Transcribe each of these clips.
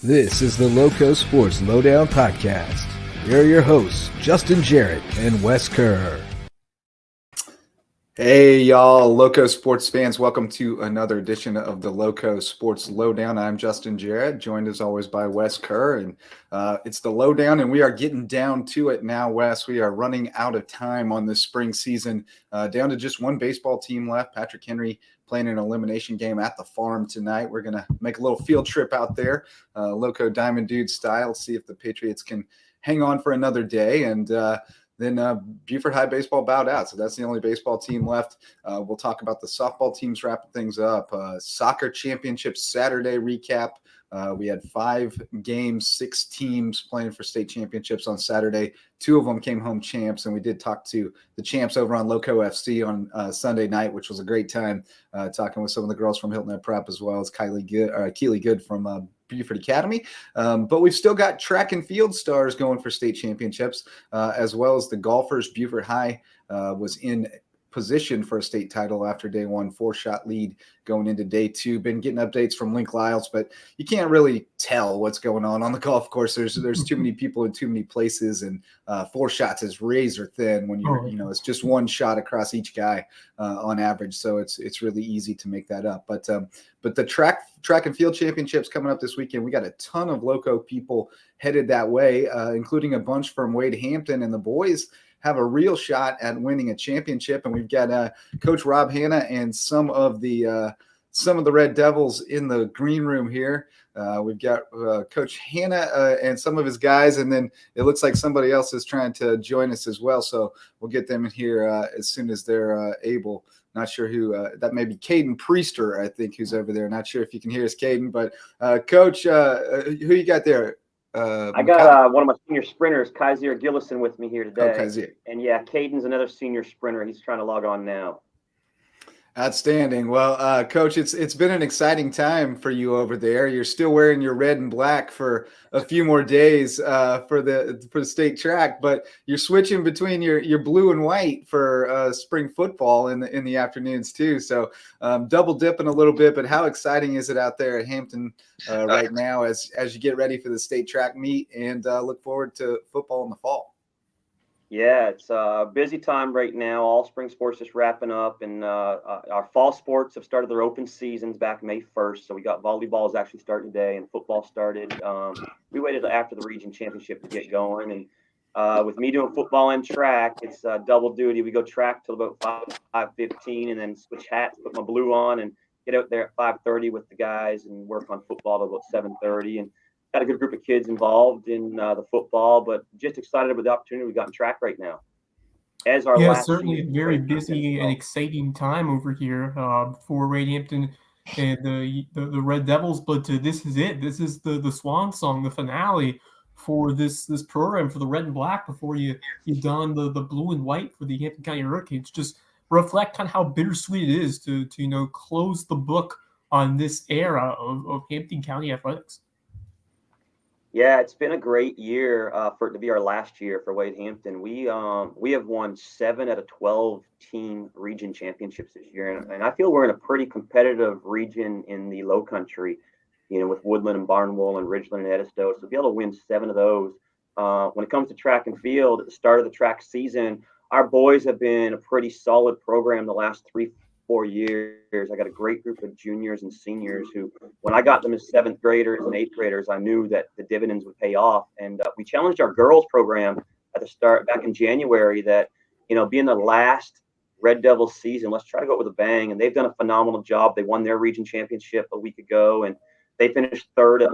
This is the LowcoSports Lowdown podcast. Here are your hosts, Justin Jarrett and Wes Kerr. Hey, y'all, LowcoSports fans. Welcome to another edition of the LowcoSports Lowdown. I'm Justin Jarrett, joined as always by Wes Kerr, and it's the Lowdown, and we are getting down to it now, Wes. We are running out of time on this spring season, down to just one baseball team left. Patrick Henry playing an elimination game at the farm tonight. We're going to make a little field trip out there, Loco Diamond Dude style, see if the Patriots can hang on for another day. And then Buford High baseball bowed out. So that's the only baseball team left. We'll talk about the softball teams wrapping things up. Soccer championship Saturday recap. We had 5 games, 6 teams playing for state championships on Saturday. 2 of them came home champs, and we did talk to the champs over on Lowco FC on Sunday night, which was a great time, talking with some of the girls from Hilton Head Prep as well as Keely Good from Buford Academy. But we've still got track and field stars going for state championships, as well as the golfers. Buford High was in position for a state title after day one, 4-shot lead going into day 2. Been getting updates from Link Lyles, but you can't really tell what's going on the golf course. There's too many people in too many places, and 4 shots is razor thin when it's just 1 shot across each guy on average. So it's really easy to make that up. But the track and field championships coming up this weekend. We got a ton of Loco people headed that way, including a bunch from Wade Hampton, and the boys have a real shot at winning a championship. And we've got Coach Rob Hanna and some of the Red Devils in the green room here. We've got Coach Hanna and some of his guys, and then it looks like somebody else is trying to join us as well. So we'll get them in here as soon as they're able. Not sure who that may be. Caden Priester, I think, who's over there. Not sure if you can hear us, Caden, but Coach, who you got there? I got one of my senior sprinters, Kaiser Gillison, with me here today. Oh, and yeah, Caden's another senior sprinter. He's trying to log on now. Outstanding. Well, Coach, it's been an exciting time for you over there. You're still wearing your red and black for a few more days for the state track, but you're switching between your blue and white for spring football in the afternoons too. So double dipping a little bit. But how exciting is it out there at Hampton right now as you get ready for the state track meet and look forward to football in the fall? Yeah, it's a busy time right now. All spring sports just wrapping up, and our fall sports have started their open seasons back May 1st. So we got volleyball is actually starting today, and football started. We waited after the region championship to get going, and with me doing football and track, it's double duty. We go track till about 5:15, and then switch hats, put my blue on, and get out there at 5:30 with the guys and work on football till about 7:30. And got a good group of kids involved in the football, but just excited about the opportunity we got in track right now. As our last certainly a very busy and exciting time over here for Wade Hampton and the Red Devils. But this is it. This is the swan song, the finale for this program for the red and black before you don the blue and white for the Hampton County Hurricanes. Just reflect on how bittersweet it is to close the book on this era of Hampton County athletics. Yeah, it's been a great year for it to be our last year for Wade Hampton. We have won 7 out of 12 team region championships this year, and I feel we're in a pretty competitive region in the Lowcountry, with Woodland and Barnwell and Ridgeland and Edisto. So to be able to win 7 of those. When it comes to track and field, at the start of the track season, our boys have been a pretty solid program the last 3-4 years. I got a great group of juniors and seniors who, when I got them as 7th graders and 8th graders, I knew that the dividends would pay off. And we challenged our girls program at the start back in January that, being the last Red Devils season, let's try to go with a bang. And they've done a phenomenal job. They won their region championship a week ago, and they finished 3rd at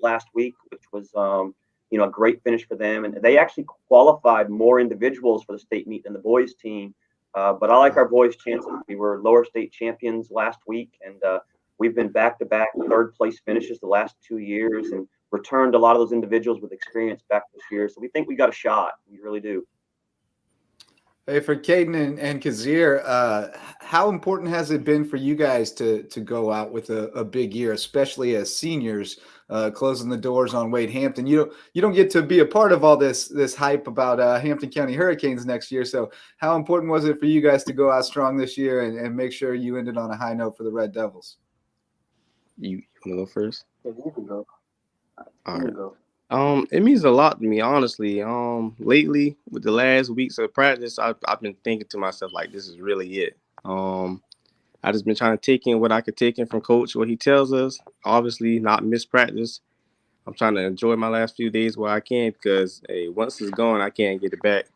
last week, which was, a great finish for them. And they actually qualified more individuals for the state meet than the boys team. But I like our boys' chances. We were lower state champions last week, and we've been back-to-back 3rd-place finishes the last 2 years and returned a lot of those individuals with experience back this year. So we think we got a shot. We really do. Hey, for Caden and Kazir, how important has it been for you guys to go out with a big year, especially as seniors, closing the doors on Wade Hampton? You don't get to be a part of all this hype about Hampton County Hurricanes next year. So how important was it for you guys to go out strong this year and make sure you ended on a high note for the Red Devils? You want to go first? Yeah, you can go. All right. It means a lot to me, honestly. Lately, with the last weeks of practice, I've been thinking to myself, like, this is really it. I just been trying to take in what I could take in from Coach, what he tells us. Obviously, not miss practice. I'm trying to enjoy my last few days where I can, because, hey, once it's gone, I can't get it back.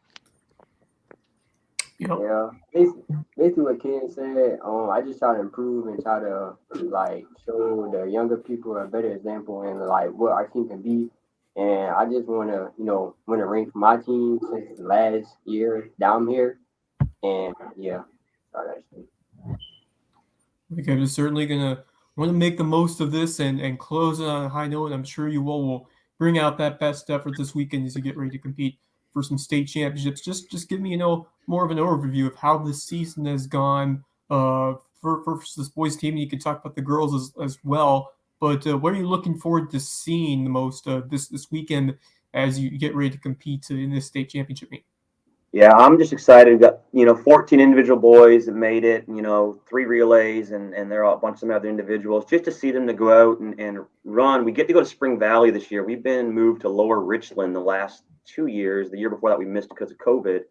Yeah, basically what Ken said. I just try to improve and try to like show the younger people a better example and like what our team can be. And I just want to, win a ring for my team since the last year down here. And yeah, Okay, just certainly gonna want to make the most of this and close it on a high note. I'm sure you all will bring out that best effort this weekend as you get ready to compete for some state championships. Just give me, more of an overview of how this season has gone for this boys team. You can talk about the girls as well. But what are you looking forward to seeing the most this weekend as you get ready to compete in this state championship meet? Yeah, I'm just excited. We've got 14 individual boys that made it. 3 relays, and they're all a bunch of some other individuals. Just to see them to go out and run. We get to go to Spring Valley this year. We've been moved to Lower Richland the last 2 years. The year before that we missed because of COVID.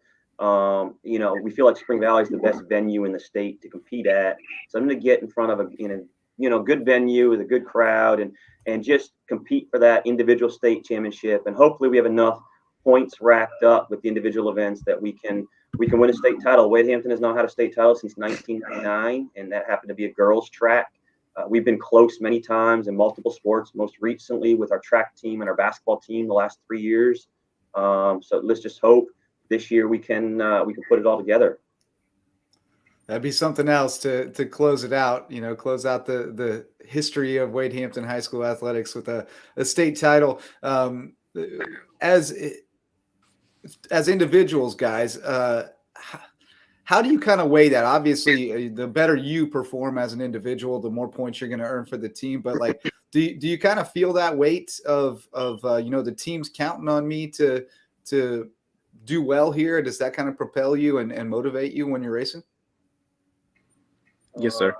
We feel like Spring Valley is the best venue in the state to compete at. So I'm going to get in front of a good venue with a good crowd and just compete for that individual state championship. And hopefully we have enough points racked up with the individual events that we can win a state title. Wade Hampton has not had a state title since 1999, and that happened to be a girls track. We've been close many times in multiple sports, most recently with our track team and our basketball team the last 3 years. So let's just hope this year we can put it all together. That'd be something else to close it out, close out the history of Wade Hampton High School athletics with a state title. As individuals, guys, how do you kind of weigh that? Obviously, the better you perform as an individual, the more points you're going to earn for the team. But like, do you kind of feel that weight of the team's counting on me to do well here? Does that kind of propel you and motivate you when you're racing? Yes, sir.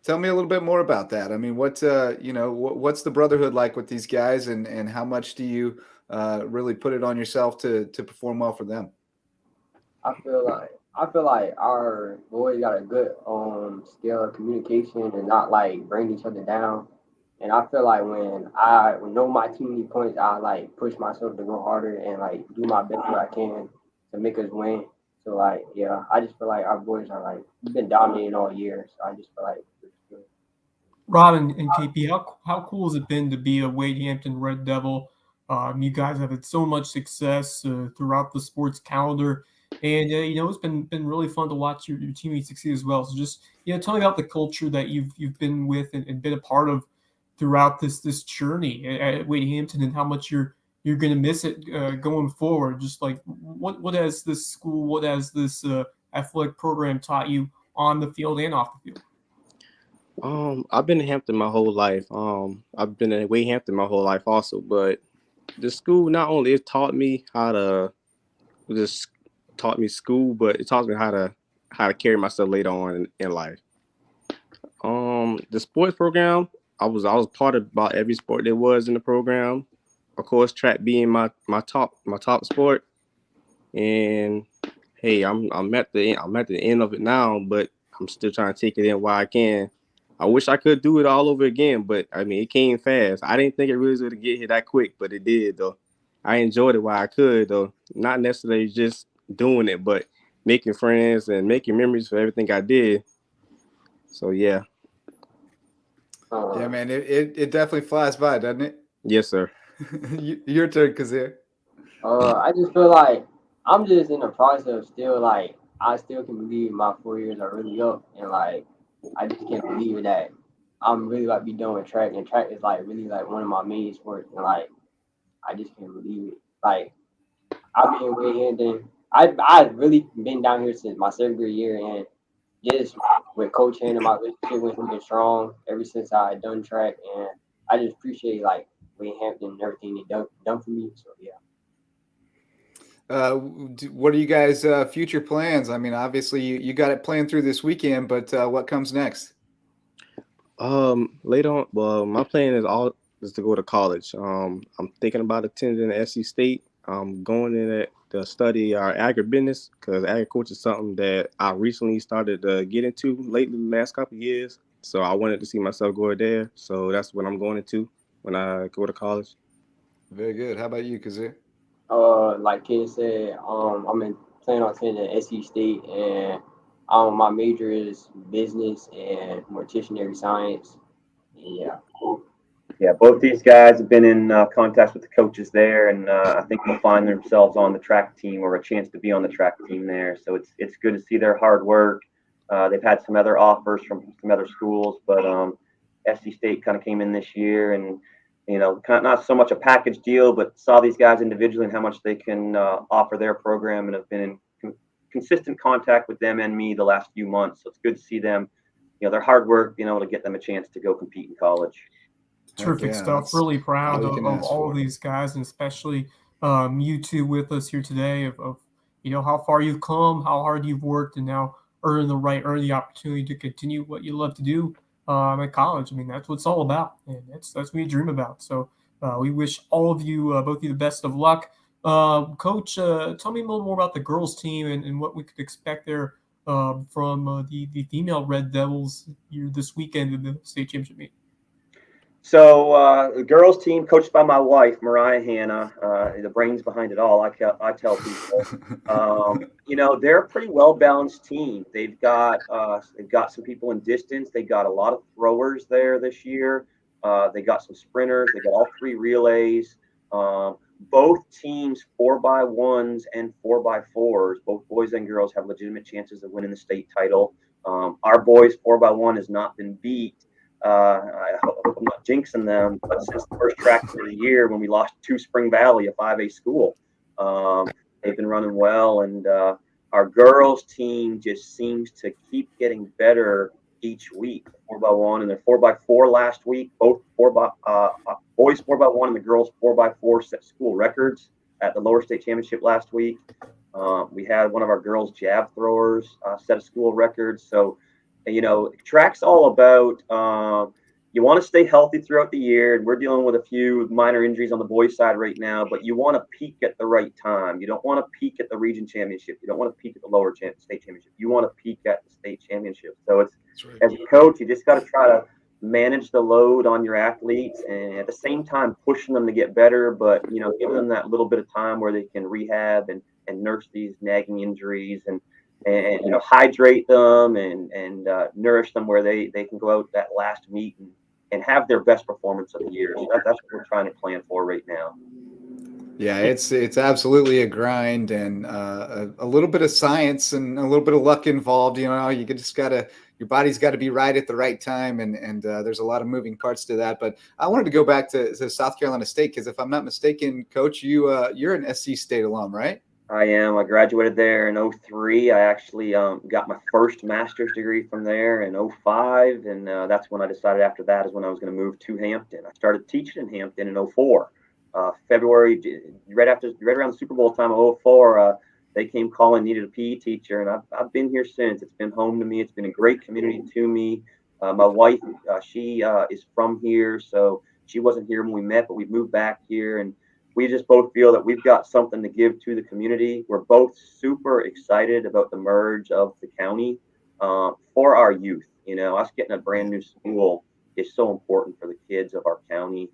Tell me a little bit more about that. I mean, what's the brotherhood like with these guys, and how much do you really put it on yourself to perform well for them? I feel like our boys got a good skill of communication and not like bring each other down. And I feel like when I know my team needs points, I like push myself to go harder and like do my best what I can to make us win. So like, yeah, I just feel like our boys are like, we've been dominating all year. So I just feel like it's good. Rob and KP, how cool has it been to be a Wade Hampton Red Devil? You guys have had so much success throughout the sports calendar, and it's been really fun to watch your teammates succeed as well. So just tell me about the culture that you've been with and been a part of throughout this journey at Wade Hampton, and how much you're going to miss it going forward. Just like what has this school, what has this athletic program taught you on the field and off the field? I've been in Hampton my whole life. I've been at Wade Hampton my whole life also, but the school not only it taught me school, but it taught me how to carry myself later on in life. The sports program, I was part of about every sport there was in the program. Of course, track being my top sport. And hey, I'm at the end of it now, but I'm still trying to take it in while I can. I wish I could do it all over again, but I mean, it came fast. I didn't think it really was going to get here that quick, but it did, though. I enjoyed it while I could, though. Not necessarily just doing it, but making friends and making memories for everything I did. So, yeah. Yeah, man, it definitely flies by, doesn't it? Yes, sir. Your turn, Kazir. I just feel like I'm just in the process of still like I still can believe my 4 years are really up, and like I just can't believe that I'm really like be done with track, and track is like really like one of my main sports, and like I just can't believe it. Like I've been way Hampton. I've really been down here since my 7th grade year, and just with Coach Hanna, my relationship with him been strong ever since I done track, and I just appreciate like Wade Hampton and everything they done for me. So yeah. What are you guys' future plans? I mean, obviously you got it planned through this weekend, but what comes next? Later on, well, my plan is is to go to college. I'm thinking about attending SC State. I'm going in it to study our agribusiness because agriculture is something that I recently started to get into lately the last couple of years. So I wanted to see myself go there. So that's what I'm going into when I go to college. Very good. How about you, Kazir? Like Ken said, planning on attending SC State, and my major is business and morticianary science. Yeah. Yeah, both these guys have been in contact with the coaches there, and I think they'll find themselves on the track team or a chance to be on the track team there. So it's good to see their hard work. They've had some other offers from some other schools, but SC State kind of came in this year, and kind of not so much a package deal, but saw these guys individually and how much they can offer their program, and have been in consistent contact with them and me the last few months. So it's good to see them, their hard work being able to get them a chance to go compete in college. Terrific stuff. Really proud of all of these guys, and especially you two with us here today of how far you've come, how hard you've worked, and now earn the opportunity to continue what you love to do at college. I mean, that's what it's all about, and that's what you dream about. So we wish all of you, both of you, the best of luck. Coach, tell me a little more about the girls team and what we could expect there from the female Red Devils here this weekend in the state championship meet. So the girls team, coached by my wife, Mariah Hanna, the brains behind it all. I tell people, they're a pretty well balanced team. They've got some people in distance. They got a lot of throwers there this year. They got some sprinters. They got all 3 relays. Both teams 4x1s and 4x4s. Both boys and girls have legitimate chances of winning the state title. Our boys 4x1 has not been beat. I hope I'm not jinxing them, but since the first track of the year when we lost to Spring Valley, a 5A school, they've been running well, and our girls team just seems to keep getting better each week. 4x1 and they're 4x4 last week. Both boys 4x1 and the girls 4x4 set school records at the lower state championship last week. We had one of our girls jab throwers set a school record. So track's all about you want to stay healthy throughout the year, and we're dealing with a few minor injuries on the boys' side right now, but you want to peak at the right time. You don't want to peak at the region championship. You don't want to peak at the lower state championship. You want to peak at the state championship. So it's as a coach, you just got to try to manage the load on your athletes, and at the same time pushing them to get better, but giving them that little bit of time where they can rehab and nurse these nagging injuries and hydrate them and nourish them where they can go out that last meet and have their best performance of the year. So that's what we're trying to plan for right now. Yeah, it's absolutely a grind and a little bit of science and a little bit of luck involved. You just your body's got to be right at the right time, and there's a lot of moving parts to that. But I wanted to go back to South Carolina State because if I'm not mistaken, Coach, you're an SC State alum, right? I am. I graduated there in 2003. I actually got my first master's degree from there in 2005, and that's when I decided after that is when I was going to move to Hampton. I started teaching in Hampton in 2004. February, right around the Super Bowl time of 2004, they came calling, needed a PE teacher, and I've been here since. It's been home to me. It's been a great community to me. My wife, she is from here, so she wasn't here when we met, but we moved back here, and we just both feel that we've got something to give to the community. We're both super excited about the merge of the county for our youth. Us getting a brand new school is so important for the kids of our county.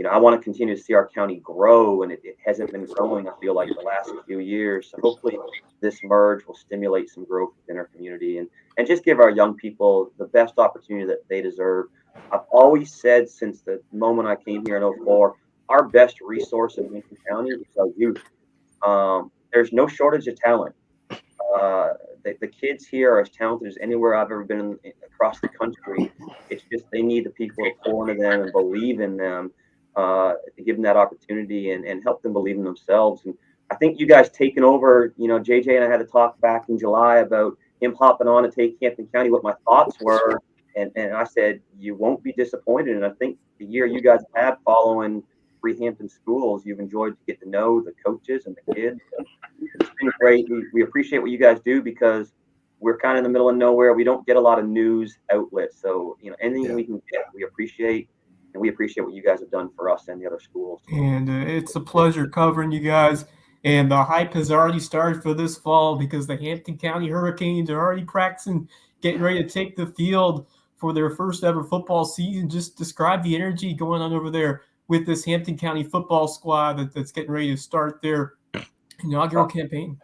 I want to continue to see our county grow, and it hasn't been growing, I feel like, the last few years. So hopefully this merge will stimulate some growth within our community and just give our young people the best opportunity that they deserve. I've always said since the moment I came here in 2004, our best resource in Hampton County is our youth. There's no shortage of talent. The kids here are as talented as anywhere I've ever been across the country. It's just they need the people to pour into them and believe in them, to give them that opportunity and help them believe in themselves. And I think you guys taking over, JJ and I had a talk back in July about him hopping on and take Hampton County, what my thoughts were. And I said, you won't be disappointed. And I think the year you guys had following Hampton schools, you've enjoyed to get to know the coaches and the kids. It's been great. We appreciate what you guys do because we're kind of in the middle of nowhere. We don't get a lot of news outlets. So, anything we can get, we appreciate. and we appreciate what you guys have done for us and the other schools. And it's a pleasure covering you guys. And the hype has already started for this fall because the Hampton County Hurricanes are already practicing, getting ready to take the field for their first ever football season. Just describe the energy going on over there with this Hampton County football squad that's getting ready to start their inaugural campaign.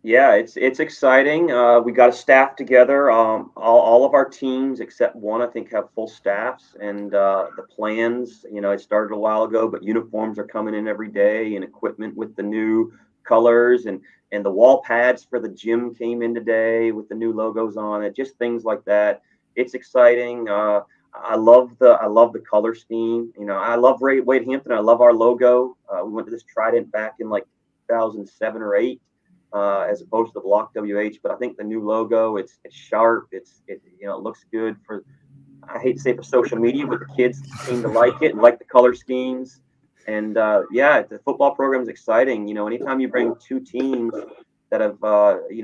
Yeah, it's exciting. We got a staff together. All of our teams except one, I think, have full staffs, and the plans. It started a while ago, but uniforms are coming in every day, and equipment with the new colors, and the wall pads for the gym came in today with the new logos on it. Just things like that. It's exciting. I love the color scheme. I love Wade Hampton. I love our logo. We went to this Trident back in like 2007 or 8. As opposed to the block WH, but I think the new logo, it's sharp. It looks good for, I hate to say for social media, but the kids seem to like it and like the color schemes. And the football program is exciting. Anytime you bring two teams that have,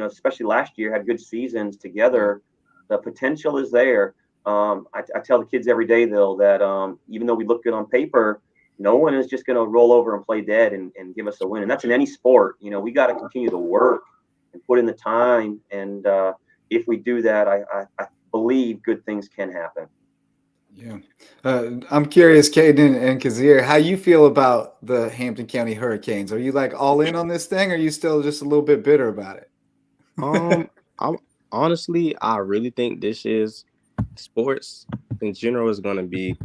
especially last year, had good seasons together, the potential is there. I tell the kids every day, though, that even though we look good on paper, no one is just going to roll over and play dead and give us a win. And that's in any sport. We got to continue to work and put in the time. And if we do that, I believe good things can happen. Yeah. I'm curious, Caden and Kazir, how you feel about the Hampton County Hurricanes? Are you like all in on this thing, or are you still just a little bit bitter about it? I'm honestly, I really think this is sports in general is going to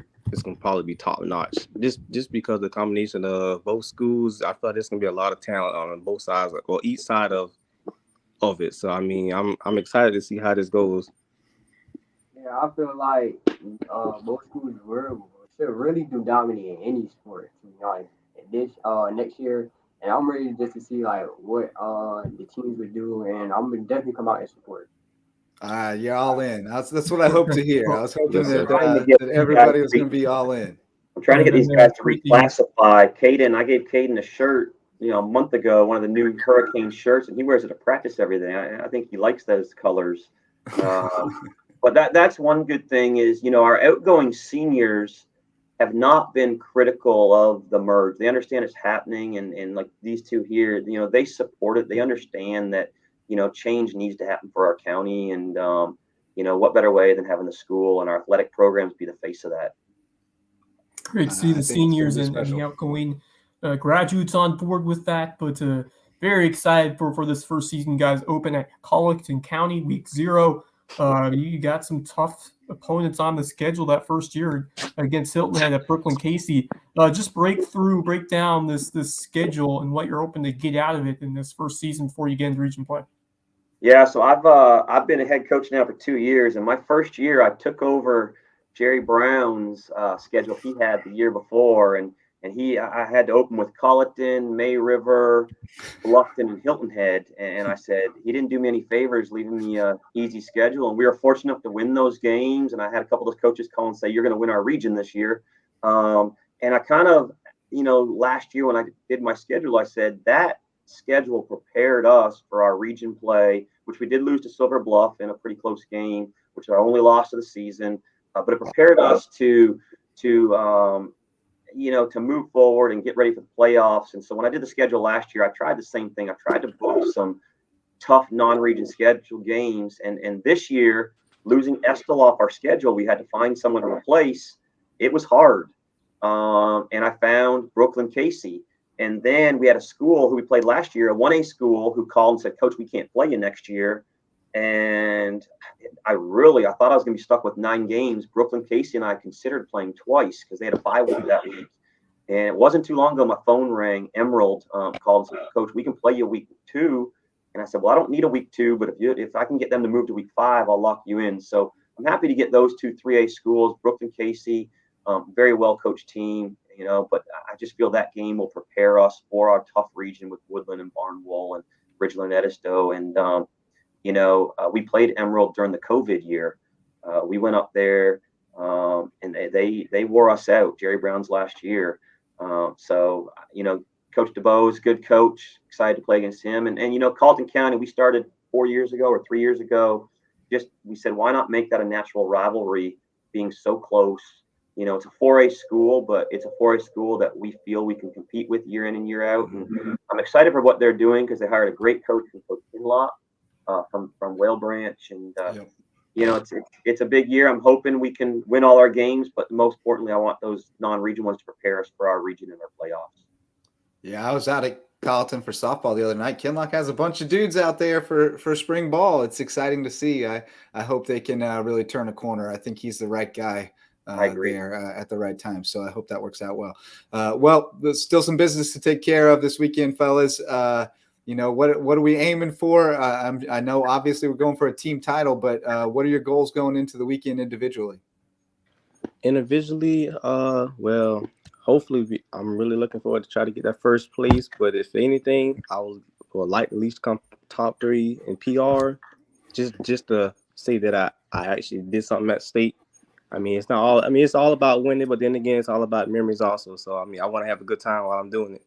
probably be top notch. Just because the combination of both schools, I feel like there's going to be a lot of talent on both sides or each side of it. So I mean, I'm excited to see how this goes. Yeah, I feel like both schools should really do dominate in any sport. Like this next year, and I'm ready just to see like what the teams would do, and I'm gonna definitely come out and support. You're all in. That's what I hope to hear. I was hoping that everybody was going to be all in. I'm trying to get these guys to reclassify. I gave Caden a shirt, a month ago, one of the new Hurricane shirts, and he wears it to practice every day. I think he likes those colors. But that's one good thing is, our outgoing seniors have not been critical of the merge. They understand it's happening, and like these two here, they support it. They understand that change needs to happen for our county, and what better way than having the school and our athletic programs be the face of that. Great to see the seniors and the outgoing graduates on board with that, but very excited for this first season, guys. Open at Colleton County, week 0. You got some tough opponents on the schedule that first year against Hilton Head at Brooklyn Casey. Just break down this schedule and what you're hoping to get out of it in this first season before you get into region play. Yeah, so I've been a head coach now for 2 years, and my first year I took over Jerry Brown's schedule he had the year before, and I had to open with Colleton, May River, Bluffton, and Hilton Head, and I said he didn't do me any favors leaving me a easy schedule, and we were fortunate enough to win those games. And I had a couple of coaches call and say, "You're going to win our region this year," and I kind of, last year when I did my schedule, I said that schedule prepared us for our region play, which we did lose to Silver Bluff in a pretty close game, which is our only loss of the season. But it prepared us to move forward and get ready for the playoffs. And so when I did the schedule last year, I tried the same thing. I tried to book some tough non-region schedule games. And this year, losing Estill off our schedule, we had to find someone to replace. It was hard. And I found Brooklyn Casey. And then we had a school who we played last year, a 1A school, who called and said, "Coach, we can't play you next year." And I thought I was going to be stuck with 9 games. Brooklyn Casey and I considered playing twice because they had a bye week that week. And it wasn't too long ago, my phone rang. Emerald called and said, "Coach, we can play you week 2. And I said, "Well, I don't need a week 2, but if I can get them to move to week 5, I'll lock you in." So I'm happy to get those 2 3A schools, Brooklyn Casey, very well coached team, but I just feel that game will prepare us for our tough region with Woodland and Barnwell and Ridgeland, Edisto. And, we played Emerald during the COVID year. We went up there and they wore us out, Jerry Brown's last year. So, Coach DeBow is a good coach, excited to play against him. And Colleton County, we started 4 years ago or 3 years ago. We said, why not make that a natural rivalry, being so close? it's a 4A school, but it's a 4A school that we feel we can compete with year in and year out. And I'm excited for what they're doing because they hired a great coach from Coach Kinlock from Whale Branch. And, it's a big year. I'm hoping we can win all our games, but most importantly, I want those non-region ones to prepare us for our region and our playoffs. Yeah, I was out at Colleton for softball the other night. Kinlock has a bunch of dudes out there for spring ball. It's exciting to see. I hope they can really turn a corner. I think he's the right guy there at the right time. So I hope that works out well. Well, there's still some business to take care of this weekend, fellas. What are we aiming for? I know obviously we're going for a team title, but what are your goals going into the weekend individually? Individually, well, hopefully I'm really looking forward to try to get that first place. But if anything, I would like at least come top 3 in PR, just to say that I actually did something at state. I mean, it's not all. I mean, it's all about winning, but then again, it's all about memories also. So I mean, I want to have a good time while I'm doing it.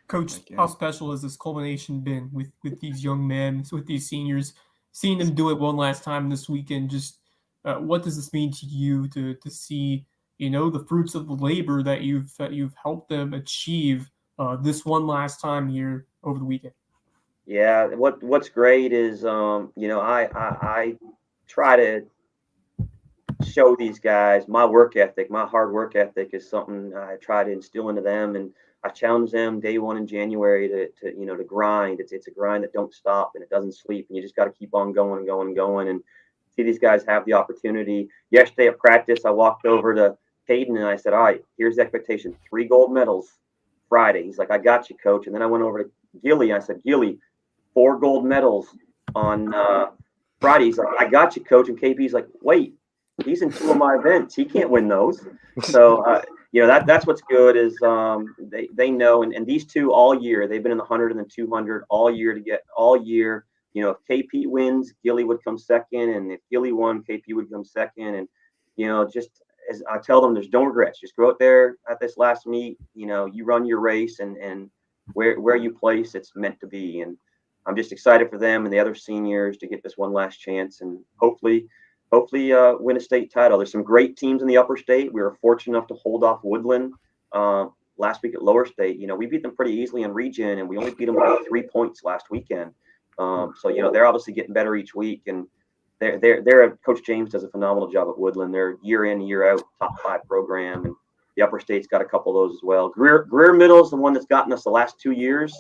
Coach, how special has this culmination been with these young men, with these seniors, seeing them do it one last time this weekend? Just what does this mean to you to see, the fruits of the labor that you've helped them achieve this one last time here over the weekend? Yeah, what's great is I try to show these guys my work ethic. My hard work ethic is something I try to instill into them, and I challenge them day one in January to grind. It's a grind that don't stop and it doesn't sleep, and you just got to keep on going and going and going. And see these guys have the opportunity. Yesterday at practice, I walked over to Hayden and I said, "All right, here's the expectation: 3 gold medals Friday." He's like, "I got you, coach." And then I went over to Gilly. I said, "Gilly, 4 gold medals on Friday." He's like, "I got you, coach." And KP's like, "Wait, he's in 2 of my events. He can't win those." So, that's what's good is they know, and these 2 all year, they've been in the 100 and the 200 all year. If KP wins, Gilly would come second, and if Gilly won, KP would come second. And, just as I tell them, there's no regrets. Just go out there at this last meet, you run your race, and where you place, it's meant to be. And I'm just excited for them and the other seniors to get this one last chance and hopefully win a state title. There's some great teams in the upper state. We were fortunate enough to hold off Woodland last week at lower state. We beat them pretty easily in region, and we only beat them by 3 points last weekend. So they're obviously getting better each week, and they're Coach James does a phenomenal job at Woodland. They're year in, year out, top 5 program, and the upper state's got a couple of those as well. Greer Middle is the one that's gotten us the last 2 years.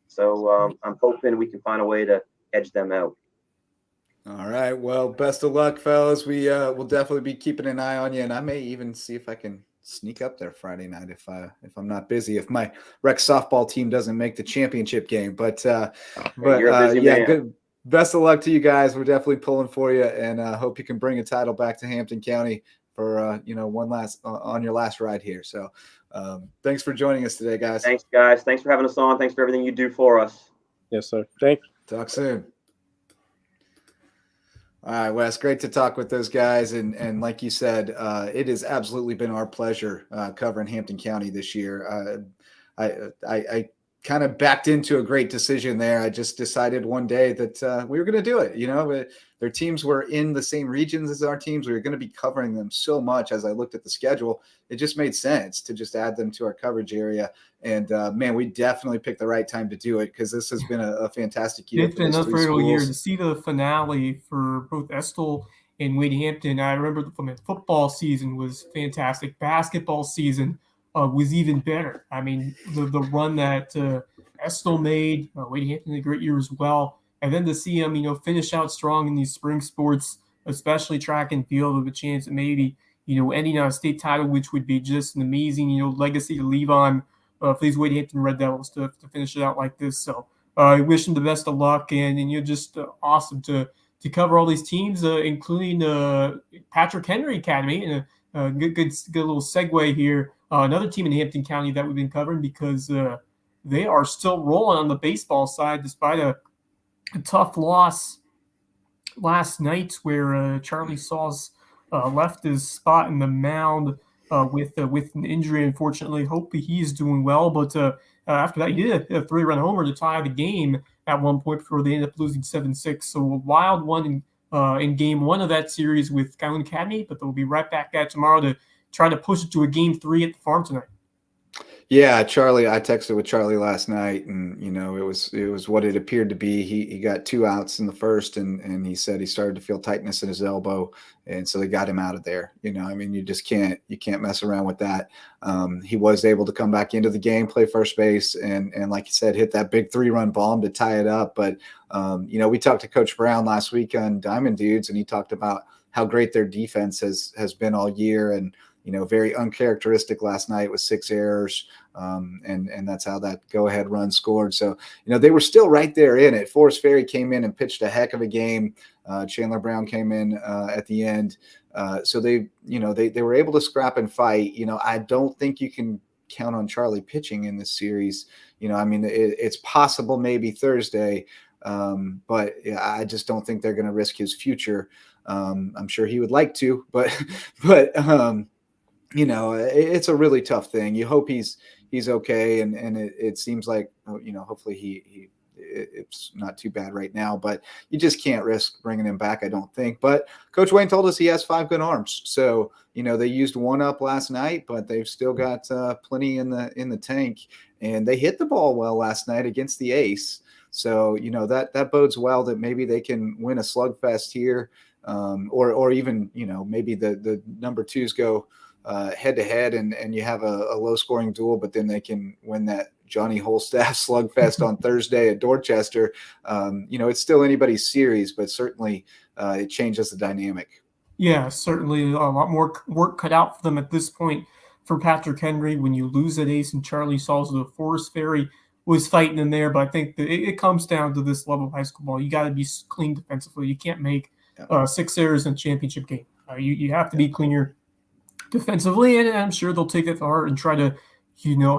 So I'm hoping we can find a way to edge them out. All right. Well, best of luck, fellas. We will definitely be keeping an eye on you, and I may even see if I can sneak up there Friday night if I'm not busy. If my rec softball team doesn't make the championship game, but good. Best of luck to you guys. We're definitely pulling for you, and hope you can bring a title back to Hampton County for one last on your last ride here. So, thanks for joining us today, guys. Thanks, guys. Thanks for having us on. Thanks for everything you do for us. Yes, sir. Thank you. Talk soon. All right, Wes, great to talk with those guys. And like you said, it has absolutely been our pleasure covering Hampton County this year. I kind of backed into a great decision there. I just decided one day that we were going to do it. Their teams were in the same regions as our teams. We were going to be covering them so much. As I looked at the schedule, it just made sense to just add them to our coverage area. And man, we definitely picked the right time to do it because this has been a fantastic year. It's been an unforgettable year to see the finale for both Estill and Wade Hampton. I remember the football season was fantastic. Basketball season was even better. I mean, the run that Estill made, Wade Hampton had a great year as well. And then to see them, finish out strong in these spring sports, especially track and field, with a chance at maybe, ending on a state title, which would be just an amazing, legacy to leave on for these Wade Hampton Red Devils to finish it out like this. So I wish them the best of luck, and you're just awesome to cover all these teams, including Patrick Henry Academy, and a good little segue here. Another team in Hampton County that we've been covering because they are still rolling on the baseball side despite a tough loss last night where Charlie Saws left his spot in the mound with an injury, unfortunately. Hope he's doing well, but after that, he did a 3-run homer to tie the game at one point before they ended up losing 7-6. So a wild one in game 1 of that series with Calhoun Academy, but they'll be right back at tomorrow to try to push it to a game 3 at the farm tonight. Yeah, Charlie, I texted with Charlie last night, and it was what it appeared to be. He got 2 outs in the first, and he said he started to feel tightness in his elbow, and so they got him out of there. You just can't mess around with that. He was able to come back into the game, play first base, and like you said, hit that big 3-run bomb to tie it up. But we talked to Coach Brown last week on Diamond Dudes, and he talked about how great their defense has been all year, and very uncharacteristic last night with 6 errors. And that's how that go-ahead run scored. So, they were still right there in it. Forrest Ferry came in and pitched a heck of a game. Chandler Brown came in at the end. So they were able to scrap and fight. I don't think you can count on Charlie pitching in this series. It's possible maybe Thursday, but I just don't think they're going to risk his future. I'm sure he would like to, but it's a really tough thing. You hope he's okay, and it seems like hopefully it's not too bad right now, but you just can't risk bringing him back, I don't think. But Coach Wayne told us he has 5 good arms, so they used 1 up last night, but they've still got plenty in the tank, and they hit the ball well last night against the ace. So that bodes well that maybe they can win a slugfest here, or even maybe the number 2s go head to head, and you have a low scoring duel, but then they can win that Johnny Holstaff slugfest on Thursday at Dorchester. It's still anybody's series, but certainly it changes the dynamic. Yeah, certainly a lot more work cut out for them at this point for Patrick Henry. When you lose at ace and Charlie Salzman, Forrest Ferry was fighting in there, but I think that it comes down to this level of high school ball. You got to be clean defensively. You can't make 6 errors in a championship game. You have to be cleaner defensively, and I'm sure they'll take it to heart and try to,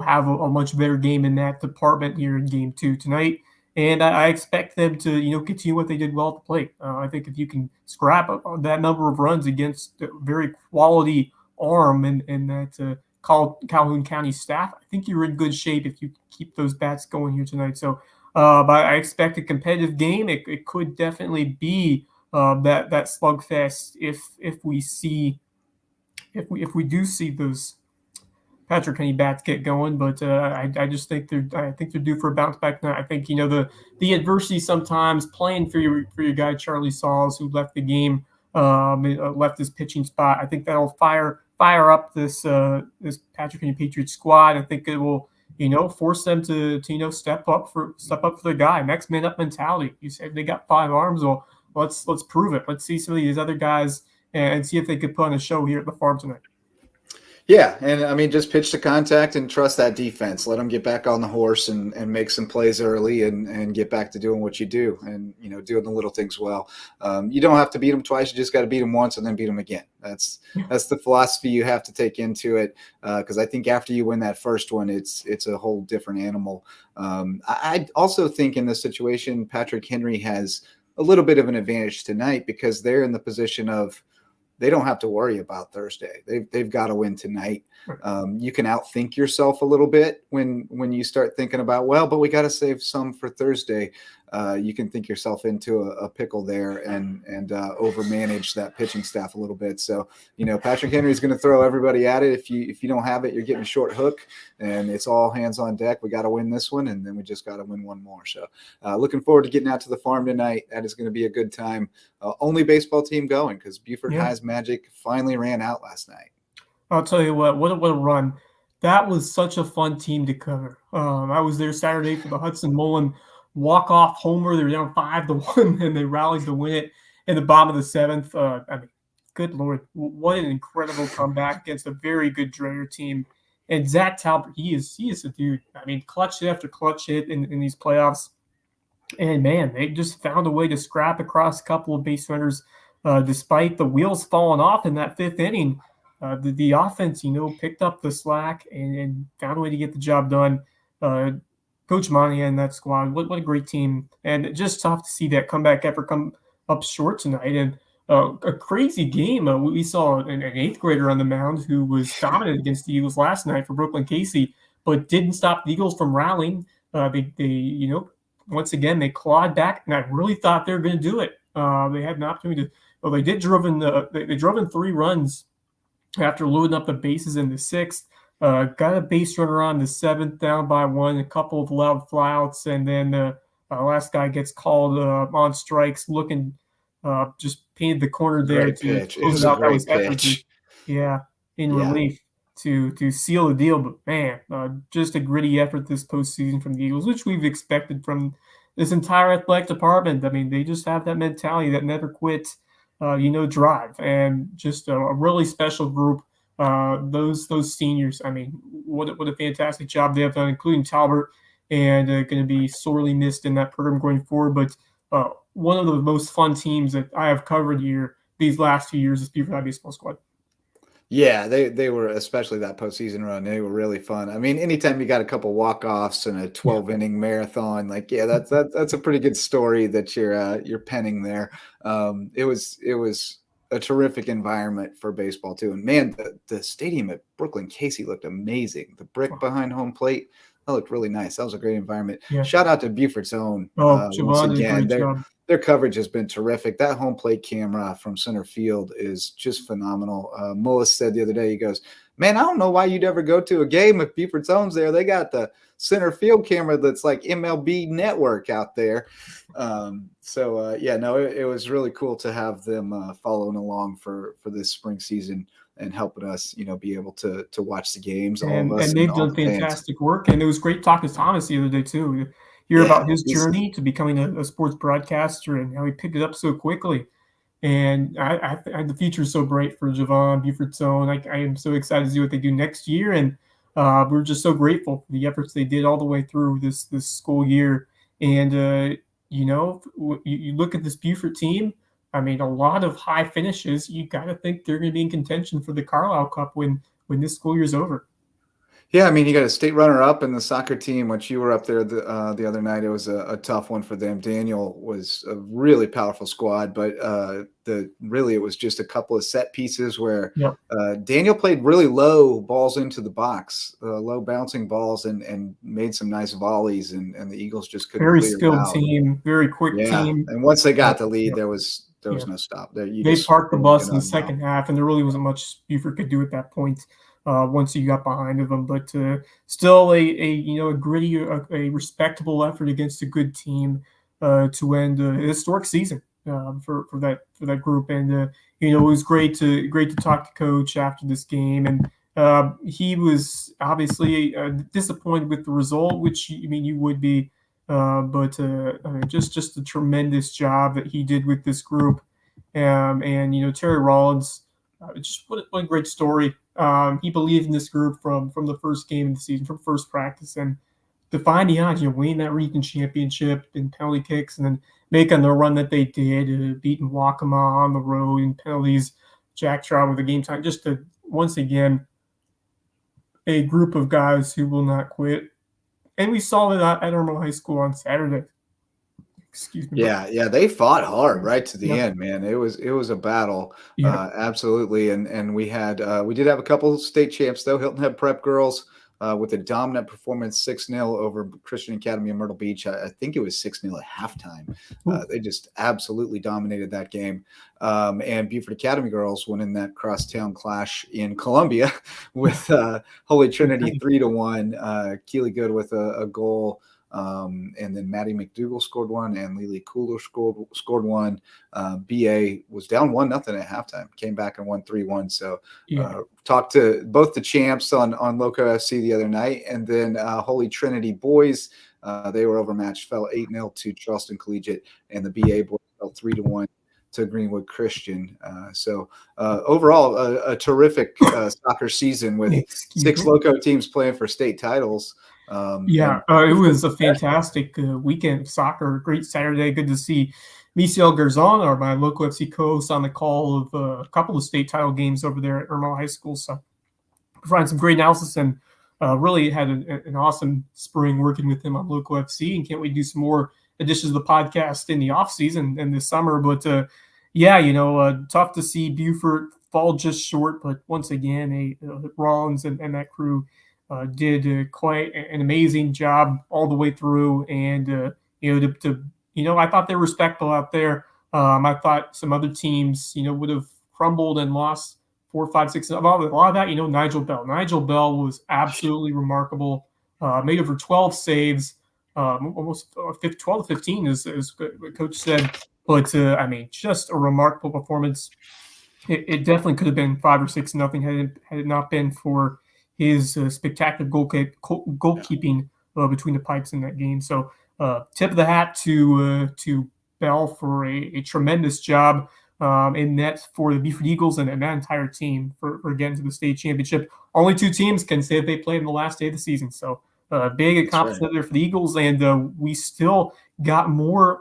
have a much better game in that department here in game 2 tonight. And I expect them to, continue what they did well at the plate. I think if you can scrap that number of runs against a very quality arm and that Calhoun County staff, I think you're in good shape if you keep those bats going here tonight. So, but I expect a competitive game. It could definitely be that slugfest if we do see those Patrick Henry bats get going, but I just think they're due for a bounce back now. I think the adversity sometimes playing for your guy Charlie Sauls, who left the game, left his pitching spot. I think that'll fire up this Patrick Henry Patriots squad. I think it will force them to step up for the guy. Next man up mentality. You said they got 5 arms. Well, let's prove it. Let's see some of these other guys and see if they could put on a show here at the farm tonight. Yeah, and just pitch to contact and trust that defense. Let them get back on the horse and make some plays early and get back to doing what you do and doing the little things well. You don't have to beat them twice. You just got to beat them once and then beat them again. That's the philosophy you have to take into it, because I think after you win that first one, it's a whole different animal. I also think in this situation, Patrick Henry has a little bit of an advantage tonight because they're in the position of they don't have to worry about Thursday. They've got to win tonight. You can outthink yourself a little bit when you start thinking about, but we got to save some for Thursday. You can think yourself into a pickle there and overmanage that pitching staff a little bit. So, Patrick Henry's going to throw everybody at it. If you don't have it, you're getting a short hook, and it's all hands on deck. We got to win this one, and then we just got to win one more. So, looking forward to getting out to the farm tonight. That is going to be a good time. Only baseball team going because Buford High's Magic finally ran out last night. I'll tell you what a run. That was such a fun team to cover. I was there Saturday for the Hudson Mullen walk-off homer. They were down 5-1, and they rallied to win it in the bottom of the 7th. Good Lord, what an incredible comeback against a very good Dreyer team. And Zach Talbot, he is a dude. Clutch hit after clutch hit in these playoffs. And, man, they just found a way to scrap across a couple of base runners despite the wheels falling off in that 5th inning. The offense, picked up the slack and found a way to get the job done. Coach Monahan and that squad, what a great team. And just tough to see that comeback effort come up short tonight. And a crazy game. We saw an 8th grader on the mound who was dominant against the Eagles last night for Brooklyn Casey, but didn't stop the Eagles from rallying. They once again, they clawed back, and I really thought they were going to do it. They had an opportunity to – they drove in 3 runs after loading up the bases in the 6th. Got a base runner on the 7th, down by 1, a couple of loud flyouts, and then the last guy gets called on strikes, looking just painted the corner there to close it out. That was effort, in relief to seal the deal. But man, just a gritty effort this postseason from the Eagles, which we've expected from this entire athletic department. I mean, they just have that mentality that never quit, drive, and just a really special group. Those seniors, I mean, what a fantastic job they have done, including Talbert, and going to be sorely missed in that program going forward. But one of the most fun teams that I have covered here these last 2 years is Beaufort High Baseball Squad. Yeah, they were, especially that postseason run, they were really fun. I mean, anytime you got a couple walk-offs and a 12-inning marathon, like, yeah, that's a pretty good story that you're penning there. It was a terrific environment for baseball too. And man, the stadium at Brooklyn Casey looked amazing. The brick behind home plate, that looked really nice. That was a great environment. Yeah. Shout out to Beaufort's own. Once again, their coverage has been terrific. That home plate camera from center field is just phenomenal. Mullis said the other day, he goes, man, I don't know why you'd ever go to a game if Beaufort's own's there. They got the center field camera that's like MLB Network out there. It was really cool to have them following along for this spring season and helping us, be able to watch the games. And they've done fantastic work. And it was great talking to Thomas the other day too. Hear about his journey to becoming a sports broadcaster and how he picked it up so quickly. And I the future is so bright for Javon, Beaufort's own. I am so excited to see what they do next year. And we're just so grateful for the efforts they did all the way through this school year. And, you look at this Beaufort team, I mean, a lot of high finishes. You got to think they're going to be in contention for the Carlisle Cup when this school year is over. Yeah, I mean, you got a state runner-up in the soccer team, which you were up there the other night. It was a tough one for them. Daniel was a really powerful squad, but it was just a couple of set pieces where Daniel played really low balls into the box, low bouncing balls, and made some nice volleys, and the Eagles just couldn't very clear skilled it out. Team, very quick team. And once they got the lead, there was no stop. They parked the bus in the second half, and there really wasn't much Beaufort could do at that point. Once you got behind of them, but still a gritty, a respectable effort against a good team to end a historic season for that group. And it was great to talk to Coach after this game, and he was obviously disappointed with the result, which you would be, but just a tremendous job that he did with this group, and Terry Rollins, just what a great story. He believed in this group from the first game of the season, from first practice, and defying the odds, winning that region championship in penalty kicks, and then making the run that they did, beating Waccamaw on the road in penalties, Jack Trout with the game time. Just once again, a group of guys who will not quit. And we saw that at Irma High School on Saturday. Excuse me. Yeah, they fought hard right to the end, man. It was a battle, absolutely. And we did have a couple of state champs though. Hilton Head Prep girls with a dominant performance, 6-0 over Christian Academy in Myrtle Beach. I think it was 6-0 at halftime. They just absolutely dominated that game. And Beaufort Academy girls won in that crosstown clash in Columbia with Holy Trinity 3-1. Keely Good with a goal. And then Maddie McDougall scored one, and Lily Cooler scored one. BA was down 1-0 at halftime, came back and won 3-1. So talked to both the champs on Lowco FC the other night, and then Holy Trinity boys. They were overmatched, fell 8-0 to Charleston Collegiate, and the BA boys fell 3-1 to Greenwood Christian. Overall, a terrific soccer season with 6 Lowco teams playing for state titles. It was a fantastic weekend of soccer. Great Saturday. Good to see Misael Garzon, or my Lowco FC co-host, on the call of a couple of state title games over there at Irma High School. So providing some great analysis, and really had an awesome spring working with him on Lowco FC, and can't wait to do some more editions of the podcast in the off season and this summer. But tough to see Beaufort fall just short, but once again, Rollins and that crew did quite an amazing job all the way through. And I thought they were respectful out there. I thought some other teams would have crumbled and lost 4, 5, 6. A lot of that, Nigel Bell. Nigel Bell was absolutely remarkable. Made over 12 saves, almost 12 to 15, as Coach said. But, just a remarkable performance. It definitely could have been 5 or 6-0 had it not been for his spectacular goalkeeping between the pipes in that game. So tip of the hat to Bell for a tremendous job in net for the Buford Eagles and that entire team for getting to the state championship. Only 2 teams can say that they played in the last day of the season. So big accomplishment there for the Eagles, and we still got more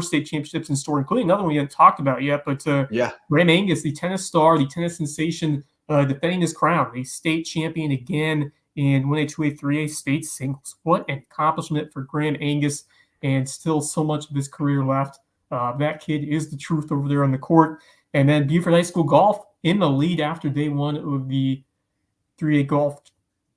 state championships in store, including another one we haven't talked about yet. But Graham Angus, the tennis star, the tennis sensation, defending his crown, a state champion again in 1A, 2A, 3A state singles. What an accomplishment for Graham Angus, and still so much of his career left. That kid is the truth over there on the court. And then Buford High School golf in the lead after day one of the 3A golf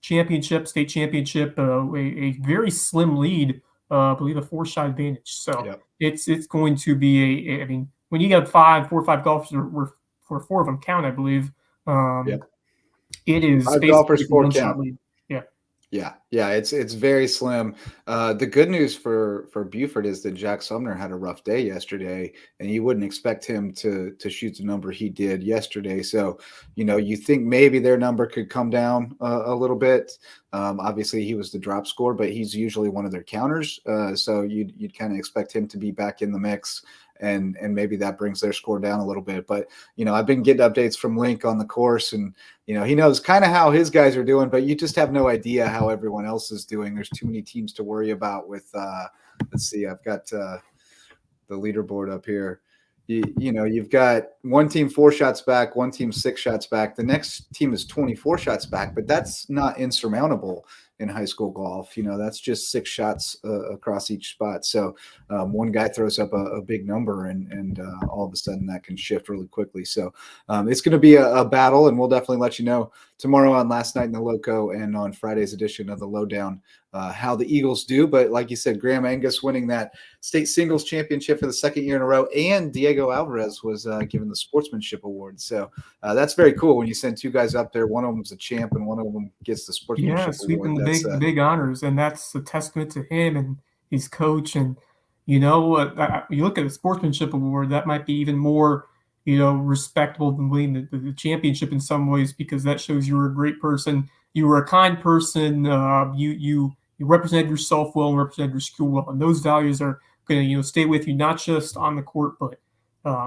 state championship, a very slim lead, I believe a 4-shot advantage. So it's going to be when you got 4 or 5 golfers, for 4 of them count, I believe. It is 5 golfers, 4 count. Lead. Yeah, it's very slim. The good news for Buford is that Jack Sumner had a rough day yesterday, and you wouldn't expect him to shoot the number he did yesterday. So, you think maybe their number could come down a little bit. Obviously, he was the drop scorer, but he's usually one of their counters. So you'd kind of expect him to be back in the mix. And maybe that brings their score down a little bit. But, I've been getting updates from Link on the course, and, he knows kind of how his guys are doing, but you just have no idea how everyone else is doing. There's too many teams to worry about with, let's see, I've got the leaderboard up here. You've got one team 4 shots back, one team 6 shots back. The next team is 24 shots back, but that's not insurmountable in high school golf. That's just 6 shots across each spot. So one guy throws up a big number, and all of a sudden that can shift really quickly. So it's going to be a battle, and we'll definitely let you know tomorrow on Last Night in the Loco and on Friday's edition of the Lowdown how the Eagles do. But like you said, Graham Angus winning that state singles championship for the 2nd year in a row, and Diego Alvarez was given the sportsmanship award. So that's very cool when you send 2 guys up there. One of them's a champ, and one of them gets the sportsmanship award. Sweeping the big honors, and that's a testament to him and his coach. And you look at the sportsmanship award, that might be even more respectable than winning the championship in some ways, because that shows you were a great person, you were a kind person, you represented yourself well and represented your school well, and those values are going to stay with you, not just on the court, but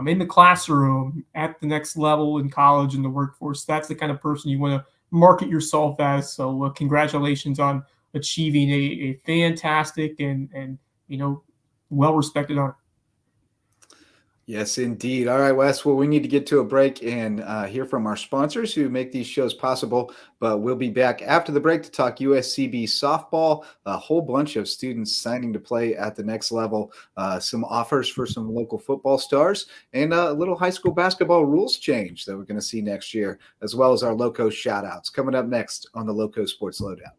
in the classroom, at the next level in college, in the workforce. That's the kind of person you want to market yourself as. So congratulations on achieving a fantastic and well-respected honor. Yes, indeed. All right, Wes. Well, we need to get to a break and hear from our sponsors who make these shows possible. But we'll be back after the break to talk USCB softball, a whole bunch of students signing to play at the next level, some offers for some local football stars, and a little high school basketball rules change that we're going to see next year, as well as our Loco shout-outs coming up next on the Loco Sports Lowdown.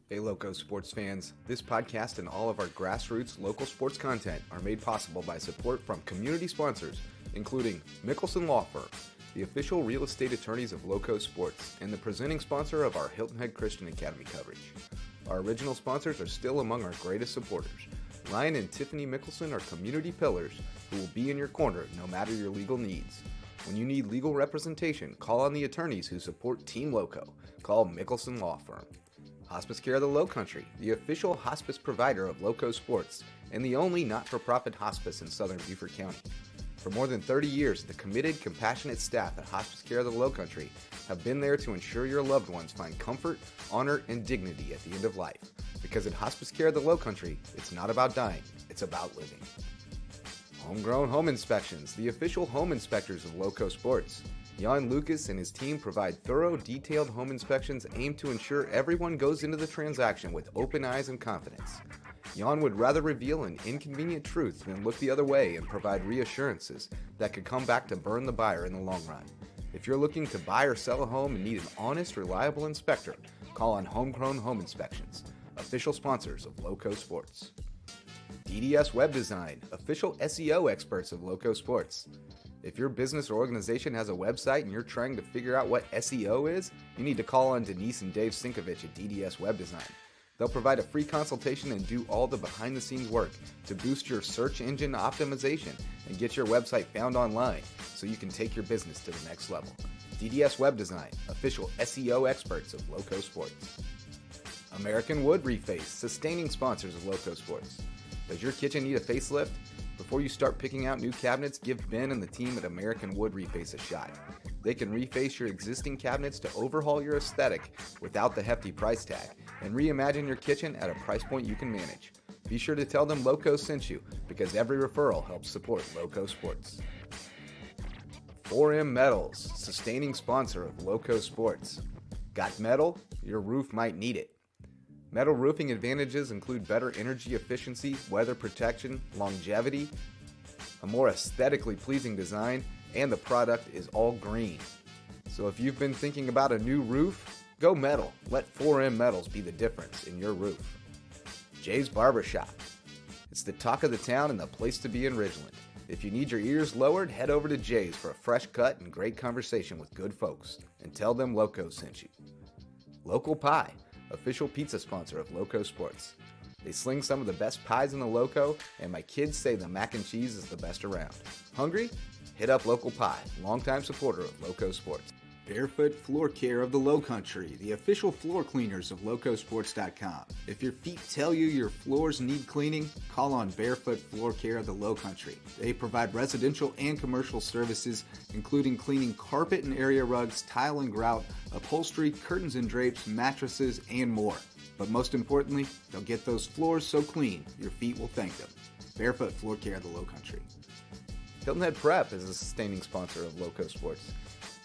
Hey, Lowco sports fans. This podcast and all of our grassroots local sports content are made possible by support from community sponsors, including Mickelson Law Firm, the official real estate attorneys of Loco Sports, and the presenting sponsor of our Hilton Head Christian Academy coverage. Our original sponsors are still among our greatest supporters. Ryan and Tiffany Mickelson are community pillars who will be in your corner no matter your legal needs. When you need legal representation, call on the attorneys who support Team Loco. Call Mickelson Law Firm. Hospice Care of the Lowcountry, the official hospice provider of Loco Sports, and the only not-for-profit hospice in southern Beaufort County. For more than 30 years, the committed, compassionate staff at Hospice Care of the Lowcountry have been there to ensure your loved ones find comfort, honor, and dignity at the end of life. Because at Hospice Care of the Lowcountry, it's not about dying, it's about living. Homegrown Home Inspections, the official home inspectors of Loco Sports. Jan Lucas and his team provide thorough, detailed home inspections aimed to ensure everyone goes into the transaction with open eyes and confidence. Jan would rather reveal an inconvenient truth than look the other way and provide reassurances that could come back to burn the buyer in the long run. If you're looking to buy or sell a home and need an honest, reliable inspector, call on Homegrown Home Inspections, official sponsors of Loco Sports. DDS Web Design, official SEO experts of Loco Sports. If your business or organization has a website and you're trying to figure out what SEO is, you need to call on Denise and Dave Sinkovich at DDS Web Design. They'll provide a free consultation and do all the behind-the-scenes work to boost your search engine optimization and get your website found online so you can take your business to the next level. DDS Web Design, official SEO experts of Lowco Sports. American Wood Reface, sustaining sponsors of Lowco Sports. Does your kitchen need a facelift? Before you start picking out new cabinets, give Ben and the team at American Wood Reface a shot. They can reface your existing cabinets to overhaul your aesthetic without the hefty price tag and reimagine your kitchen at a price point you can manage. Be sure to tell them Lowco sent you, because every referral helps support Lowco Sports. 4M Metals, sustaining sponsor of Lowco Sports. Got metal? Your roof might need it. Metal roofing advantages include better energy efficiency, weather protection, longevity, a more aesthetically pleasing design, and the product is all green. So if you've been thinking about a new roof, go metal. Let 4M Metals be the difference in your roof. Jay's Barbershop. It's the talk of the town and the place to be in Ridgeland. If you need your ears lowered, head over to Jay's for a fresh cut and great conversation with good folks, and tell them Lowco sent you. Local Pie, official pizza sponsor of Lowco Sports. They sling some of the best pies in the Lowco, and my kids say the mac and cheese is the best around. Hungry? Hit up Local Pie, longtime supporter of Lowco Sports. Barefoot Floor Care of the Lowcountry, the official floor cleaners of LowcoSports.com. If your feet tell you your floors need cleaning, call on Barefoot Floor Care of the Lowcountry. They provide residential and commercial services, including cleaning carpet and area rugs, tile and grout, upholstery, curtains and drapes, mattresses, and more. But most importantly, they'll get those floors so clean, your feet will thank them. Barefoot Floor Care of the Lowcountry. Hilton Head Prep is a sustaining sponsor of Lowco Sports,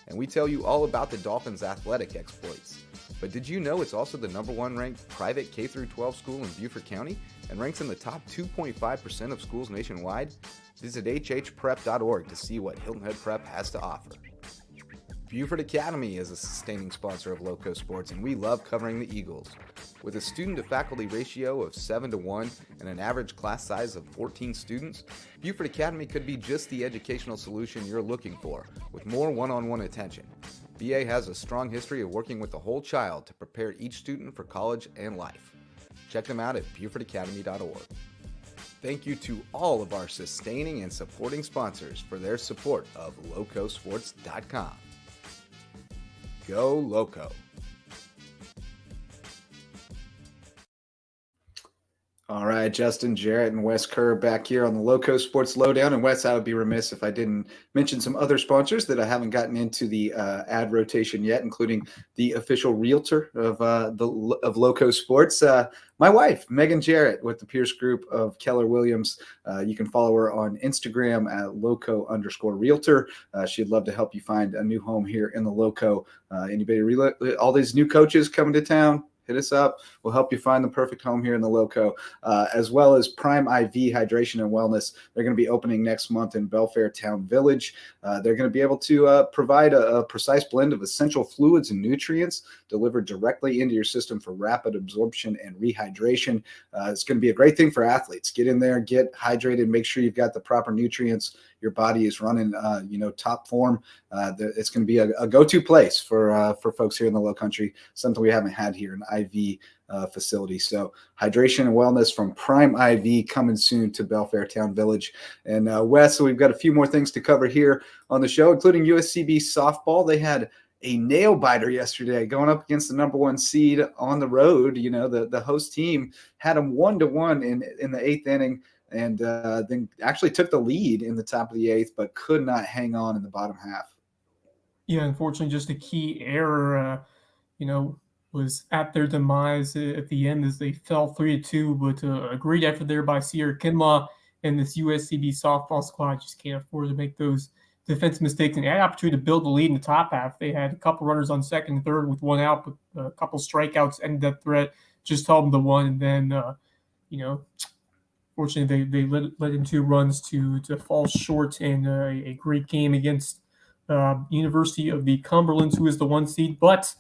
and we tell you all about the Dolphins' athletic exploits. But did you know it's also the #1 ranked private K-12 school in Beaufort County and ranks in the top 2.5% of schools nationwide? Visit hhprep.org to see what Hilton Head Prep has to offer. Beaufort Academy is a sustaining sponsor of Lowco Sports, and we love covering the Eagles. With a student-to-faculty ratio of 7-1 and an average class size of 14 students, Beaufort Academy could be just the educational solution you're looking for, with more one-on-one attention. BA has a strong history of working with the whole child to prepare each student for college and life. Check them out at BeaufortAcademy.org. Thank you to all of our sustaining and supporting sponsors for their support of LowcoSports.com. Go Lowco! All right, Justin, Jarrett, and Wes Kerr back here on the Lowco Sports Lowdown. And Wes, I would be remiss if I didn't mention some other sponsors that I haven't gotten into the ad rotation yet, including the official realtor of Lowco Sports, my wife, Megan Jarrett, with the Pierce Group of Keller Williams. You can follow her on Instagram at Lowco_realtor. She'd love to help you find a new home here in the Lowco. All these new coaches coming to town, hit us up. We'll help you find the perfect home here in the Lowco, as well as Prime IV Hydration and Wellness. They're going to be opening next month in Belfair Town Village. They're going to be able to provide a precise blend of essential fluids and nutrients delivered directly into your system for rapid absorption and rehydration. It's going to be a great thing for athletes. Get in there, get hydrated, make sure you've got the proper nutrients. Your body is running, top form. It's going to be a go-to place for folks here in the Lowcountry, something we haven't had here, an IV facility. So hydration and wellness from Prime IV coming soon to Belfair Town Village. And Wes, so we've got a few more things to cover here on the show, including USCB softball. They had a nail biter yesterday going up against the #1 seed on the road. You know, the host team had them 1-1 in the 8th inning. And then actually took the lead in the top of the 8th, but could not hang on in the bottom half. Yeah, unfortunately, just a key error, was at their demise at the end as they fell 3-2. But a great effort there by Sierra Kinlaw, and this USCB softball squad just can't afford to make those defensive mistakes. And they had an opportunity to build the lead in the top half. They had a couple runners on second and third with one out, but a couple strikeouts ended that threat, just held them to one. And then, fortunately, they let in 2 runs to fall short in a great game against University of the Cumberlands, who is the 1 seed. But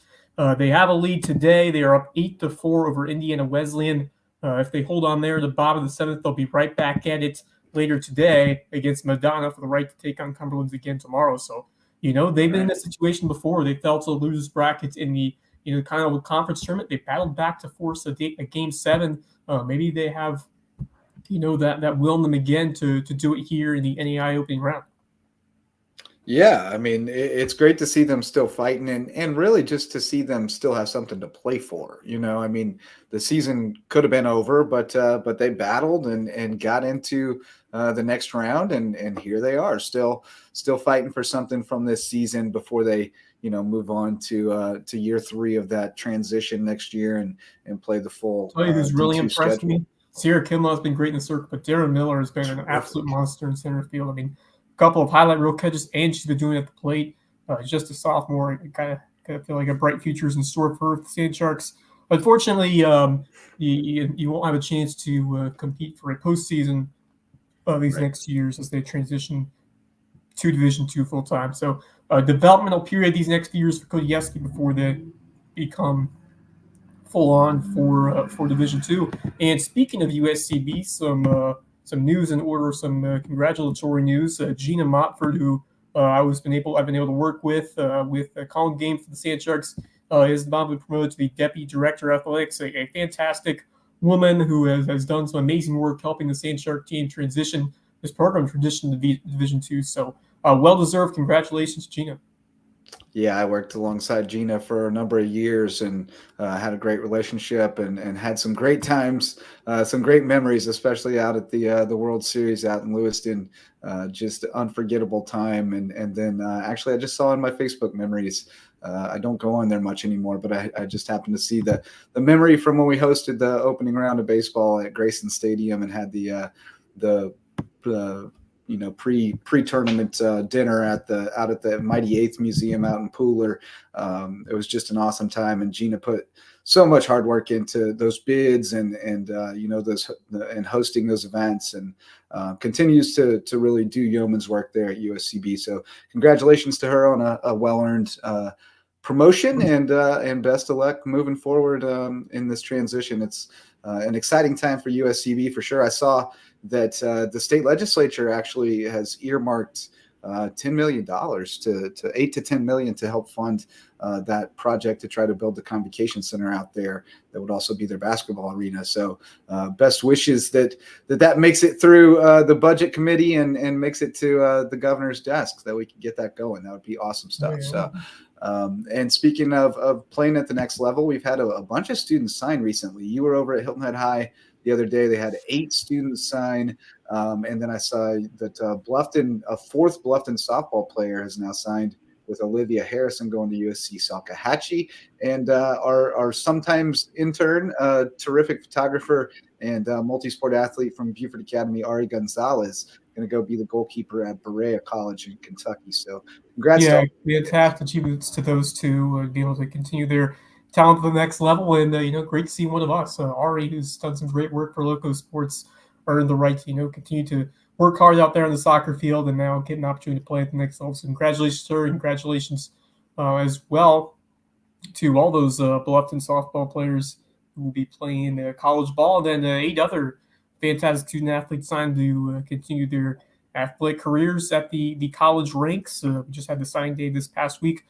they have a lead today. They are up 8-4 over Indiana Wesleyan. If they hold on there at the bottom of the 7th, they'll be right back at it later today against Madonna for the right to take on Cumberland's again tomorrow. So, they've been in a situation before. They fell to losers brackets in the, kind of conference tournament. They battled back to force a game 7. Maybe they have, that will in them again to do it here in the NAI opening round. Yeah, I mean, it's great to see them still fighting and really just to see them still have something to play for. I mean, the season could have been over, but they battled and got into the next round, and here they are, still fighting for something from this season before they move on to year 3 of that transition next year and play the full. I'll tell you who's really D2 impressed schedule. me. Sierra Kinlaw has been great in the circle, but Darren Miller has been an absolute monster in center field. I mean, a couple of highlight reel catches, and she's been doing it at the plate. Just a sophomore, I kind of feel like a bright future is in store for her with the Sand Sharks. Unfortunately, you won't have a chance to compete for a postseason these next years as they transition to Division II full time. So, developmental period these next few years for Cody Yeski before they become full on for Division II. And speaking of USCB, some news in order, some congratulatory news. Gina Motford, who I've been able to work with calling game for the Sand Sharks, is now been promoted to the Deputy Director of Athletics, a fantastic woman who has done some amazing work helping the Sand Shark team transition this program to Division II. So well-deserved. Congratulations, Gina. Yeah, I worked alongside Gina for a number of years and had a great relationship and had some great times, some great memories, especially out at the World Series out in Lewiston. Just unforgettable time. And then actually I just saw in my Facebook memories, I don't go on there much anymore, but I just happened to see the memory from when we hosted the opening round of baseball at Grayson Stadium and had the pre-tournament dinner out at the Mighty Eighth Museum out in Pooler. It was just an awesome time, and Gina put so much hard work into those bids and those and hosting those events, and continues to really do yeoman's work there at USCB. So congratulations to her on a well-earned promotion, and best of luck moving forward in this transition. It's an exciting time for USCB for sure. I saw that the state legislature actually has earmarked $10 million to $8 to $10 million to help fund that project to try to build the convocation center out there that would also be their basketball arena. So best wishes that makes it through the budget committee and makes it to the governor's desk, that we can get that going. That would be awesome stuff. Yeah. So and speaking of playing at the next level, we've had a bunch of students sign recently. You were over at Hilton Head High the other day. They had 8 students sign. And then I saw that a 4th Bluffton softball player has now signed with Olivia Harrison going to USC Salkehatchie. And our sometimes intern, terrific photographer and multi-sport athlete from Buford Academy, Ari Gonzalez, going to go be the goalkeeper at Berea College in Kentucky. So congrats. Yeah, fantastic achievements to those two, be able to continue their talent to the next level. And, great to see one of us, Ari, who's done some great work for Loco Sports, earned the right to, continue to work hard out there on the soccer field and now get an opportunity to play at the next level. So congratulations to her. Congratulations as well to all those Bluffton softball players who will be playing college ball. And then 8 other fantastic student athletes signed to continue their athletic careers at the college ranks. We just had the signing day this past week.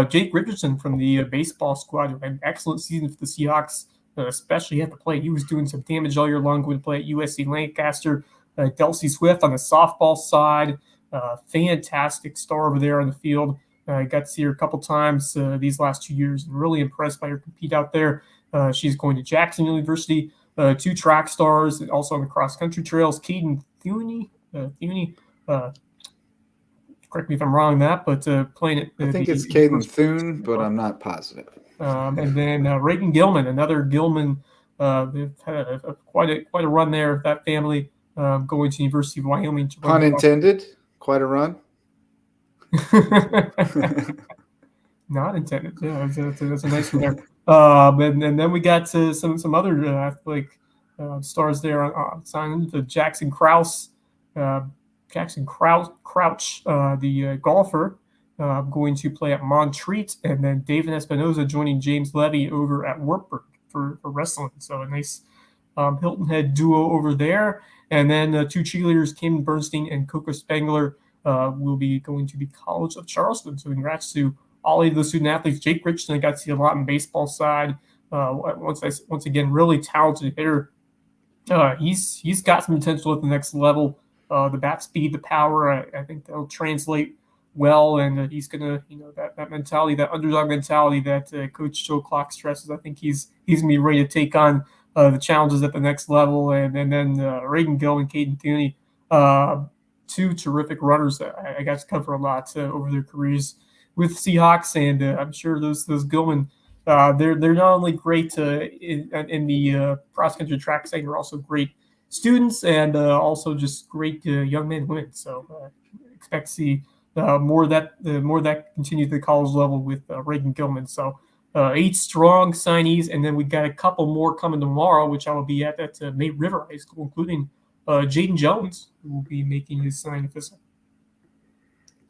Jake Richardson from the baseball squad, who had an excellent season for the Seahawks, especially at the plate. He was doing some damage all year long, going to play at USC Lancaster. Delcy Swift on the softball side, fantastic star over there on the field. Got to see her a couple times these last 2 years, and really impressed by her compete out there. She's going to Jackson University. 2 track stars, also on the cross-country trails. Caden Thuney, correct me if I'm wrong on that, but playing it. I think it's Caden Thune, but I'm not positive. And then Reagan Gilman, another Gilman. They've had quite a run there with that family, going to the University of Wyoming. Pun intended. Quite a run. Not intended. Yeah, that's a nice one there. And then we got to some other athletic stars there signed. Jackson Krause, the golfer, going to play at Montreat, and then David Espinoza joining James Levy over at Wartburg for wrestling. So a nice Hilton Head duo over there. And then 2 cheerleaders, Kim Bernstein and Coco Spangler, will be going to the College of Charleston. So congrats to all of those student athletes. Jake Richardson, I got to see a lot on baseball side. Once again, really talented hitter. He's got some potential at the next level. The bat speed, the power, I think that'll translate well. And he's gonna, that mentality, that underdog mentality that Coach Joe Clark stresses. I think he's gonna be ready to take on the challenges at the next level. And then Reagan Gill and Caden Thuney, 2 terrific runners that I got to cover a lot over their careers with Seahawks, and I'm sure those Gilman. They're not only great in the cross-country track side, they're also great students and also just great young men and women. So expect to see more of that continue to the college level with Reagan Gilman. So 8 strong signees, and then we got a couple more coming tomorrow, which I will be at May River High School, including Jaden Jones, who will be making his sign official.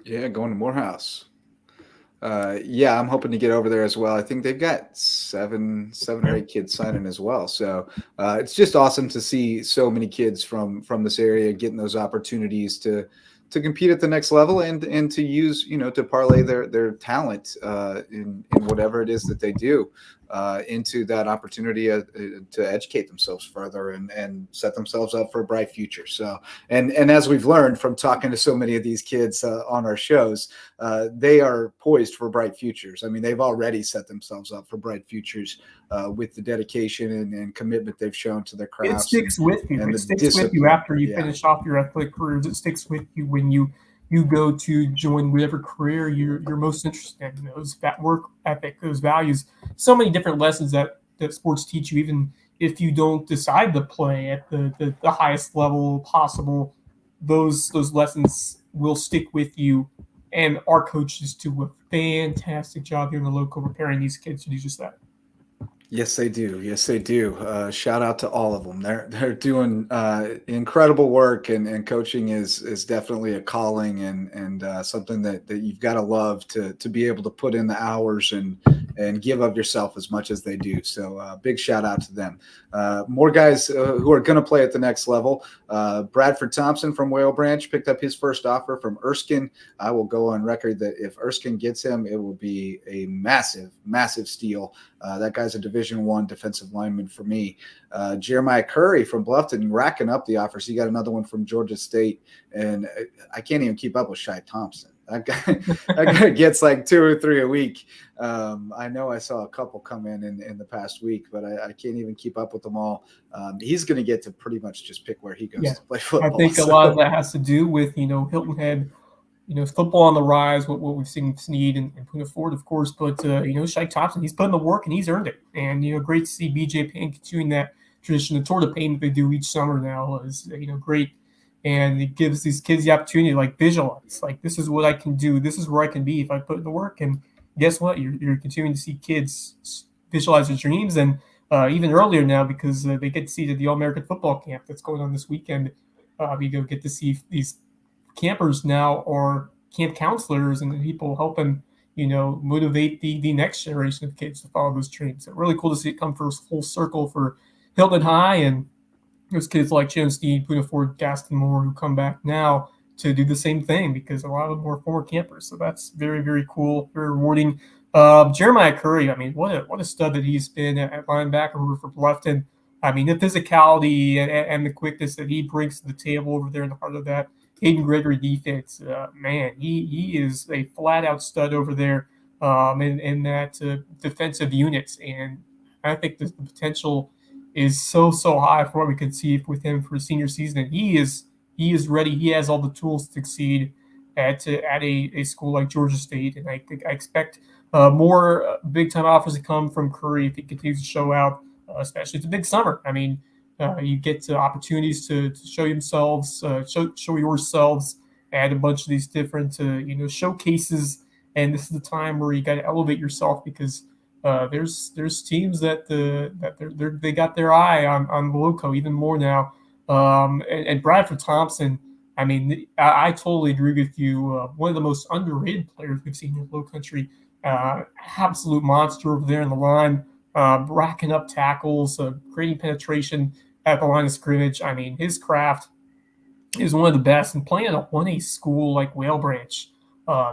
Yeah, going to Morehouse. I'm hoping to get over there as well. I think they've got 7 or 8 kids signing as well. So it's just awesome to see so many kids from this area getting those opportunities to compete at the next level and to use, to parlay their talent in whatever it is that they do into that opportunity to educate themselves further and set themselves up for a bright future. So, and as we've learned from talking to so many of these kids on our shows, they are poised for bright futures. I mean, they've already set themselves up for bright futures with the dedication and commitment they've shown to their craft. It sticks with you. It sticks with you after you finish off your athletic careers. It sticks with you when you go to join whatever career you're most interested in. That work ethic, those values, so many different lessons that sports teach you, even if you don't decide to play at the highest level possible. Those lessons will stick with you, and our coaches do a fantastic job here in the Lowco preparing these kids to do just that. Yes, they do. Yes, they do. Shout out to all of them. They're doing incredible work, and coaching is definitely a calling and something that you've got to love to be able to put in the hours and give of yourself as much as they do. So big shout out to them. More guys who are going to play at the next level. Bradford Thompson from Whale Branch picked up his first offer from Erskine. I will go on record that if Erskine gets him, it will be a massive, massive steal. That guy's a Division I defensive lineman for me. Jeremiah Curry from Bluffton racking up the offers. He got another one from Georgia State, and I can't even keep up with Shai Thompson. That guy gets like 2 or 3 a week. I know I saw a couple come in the past week, but I can't even keep up with them all. He's going to get to pretty much just pick where he goes to play football. I think a lot of that has to do with, Hilton Head, football on the rise, what we've seen with Snead and Puna Ford, of course, but, Shai Thompson, he's put in the work and he's earned it. And, great to see BJ Payne continuing that tradition. The Tour de Pain that they do each summer now is, great. And it gives these kids the opportunity to visualize, this is what I can do. This is where I can be if I put in the work. And guess what? You're continuing to see kids visualize their dreams. And even earlier now, because they get to see the All-American football camp that's going on this weekend, we get to see these campers now are camp counselors and people helping, motivate the next generation of kids to follow those dreams. So really cool to see it come full circle for Hilton High and those kids like Jim Snead, Puna Ford, Gaston Moore, who come back now to do the same thing because a lot of them were former campers. So that's very, very cool, very rewarding. Jeremiah Curry, what a stud that he's been at linebacker for Bluffton. The physicality and the quickness that he brings to the table over there in the heart of that Hayden Gregory defense, he is a flat-out stud over there in that defensive unit. And I think the potential is so high for what we could see with him for his senior season. And he is ready. He has all the tools to succeed at a school like Georgia State. And I expect more big-time offers to come from Curry if he continues to show out, especially it's a big summer. You get opportunities to show yourselves, show yourselves at a bunch of these different, showcases. And this is the time where you got to elevate yourself because there's teams that they got their eye on Lowco even more now. And Bradford Thompson, I totally agree with you. One of the most underrated players we've seen in Lowcountry, absolute monster over there in the line, racking up tackles, creating penetration. at the line of scrimmage. I mean, his craft is one of the best. And playing at a 1A school like Whale Branch,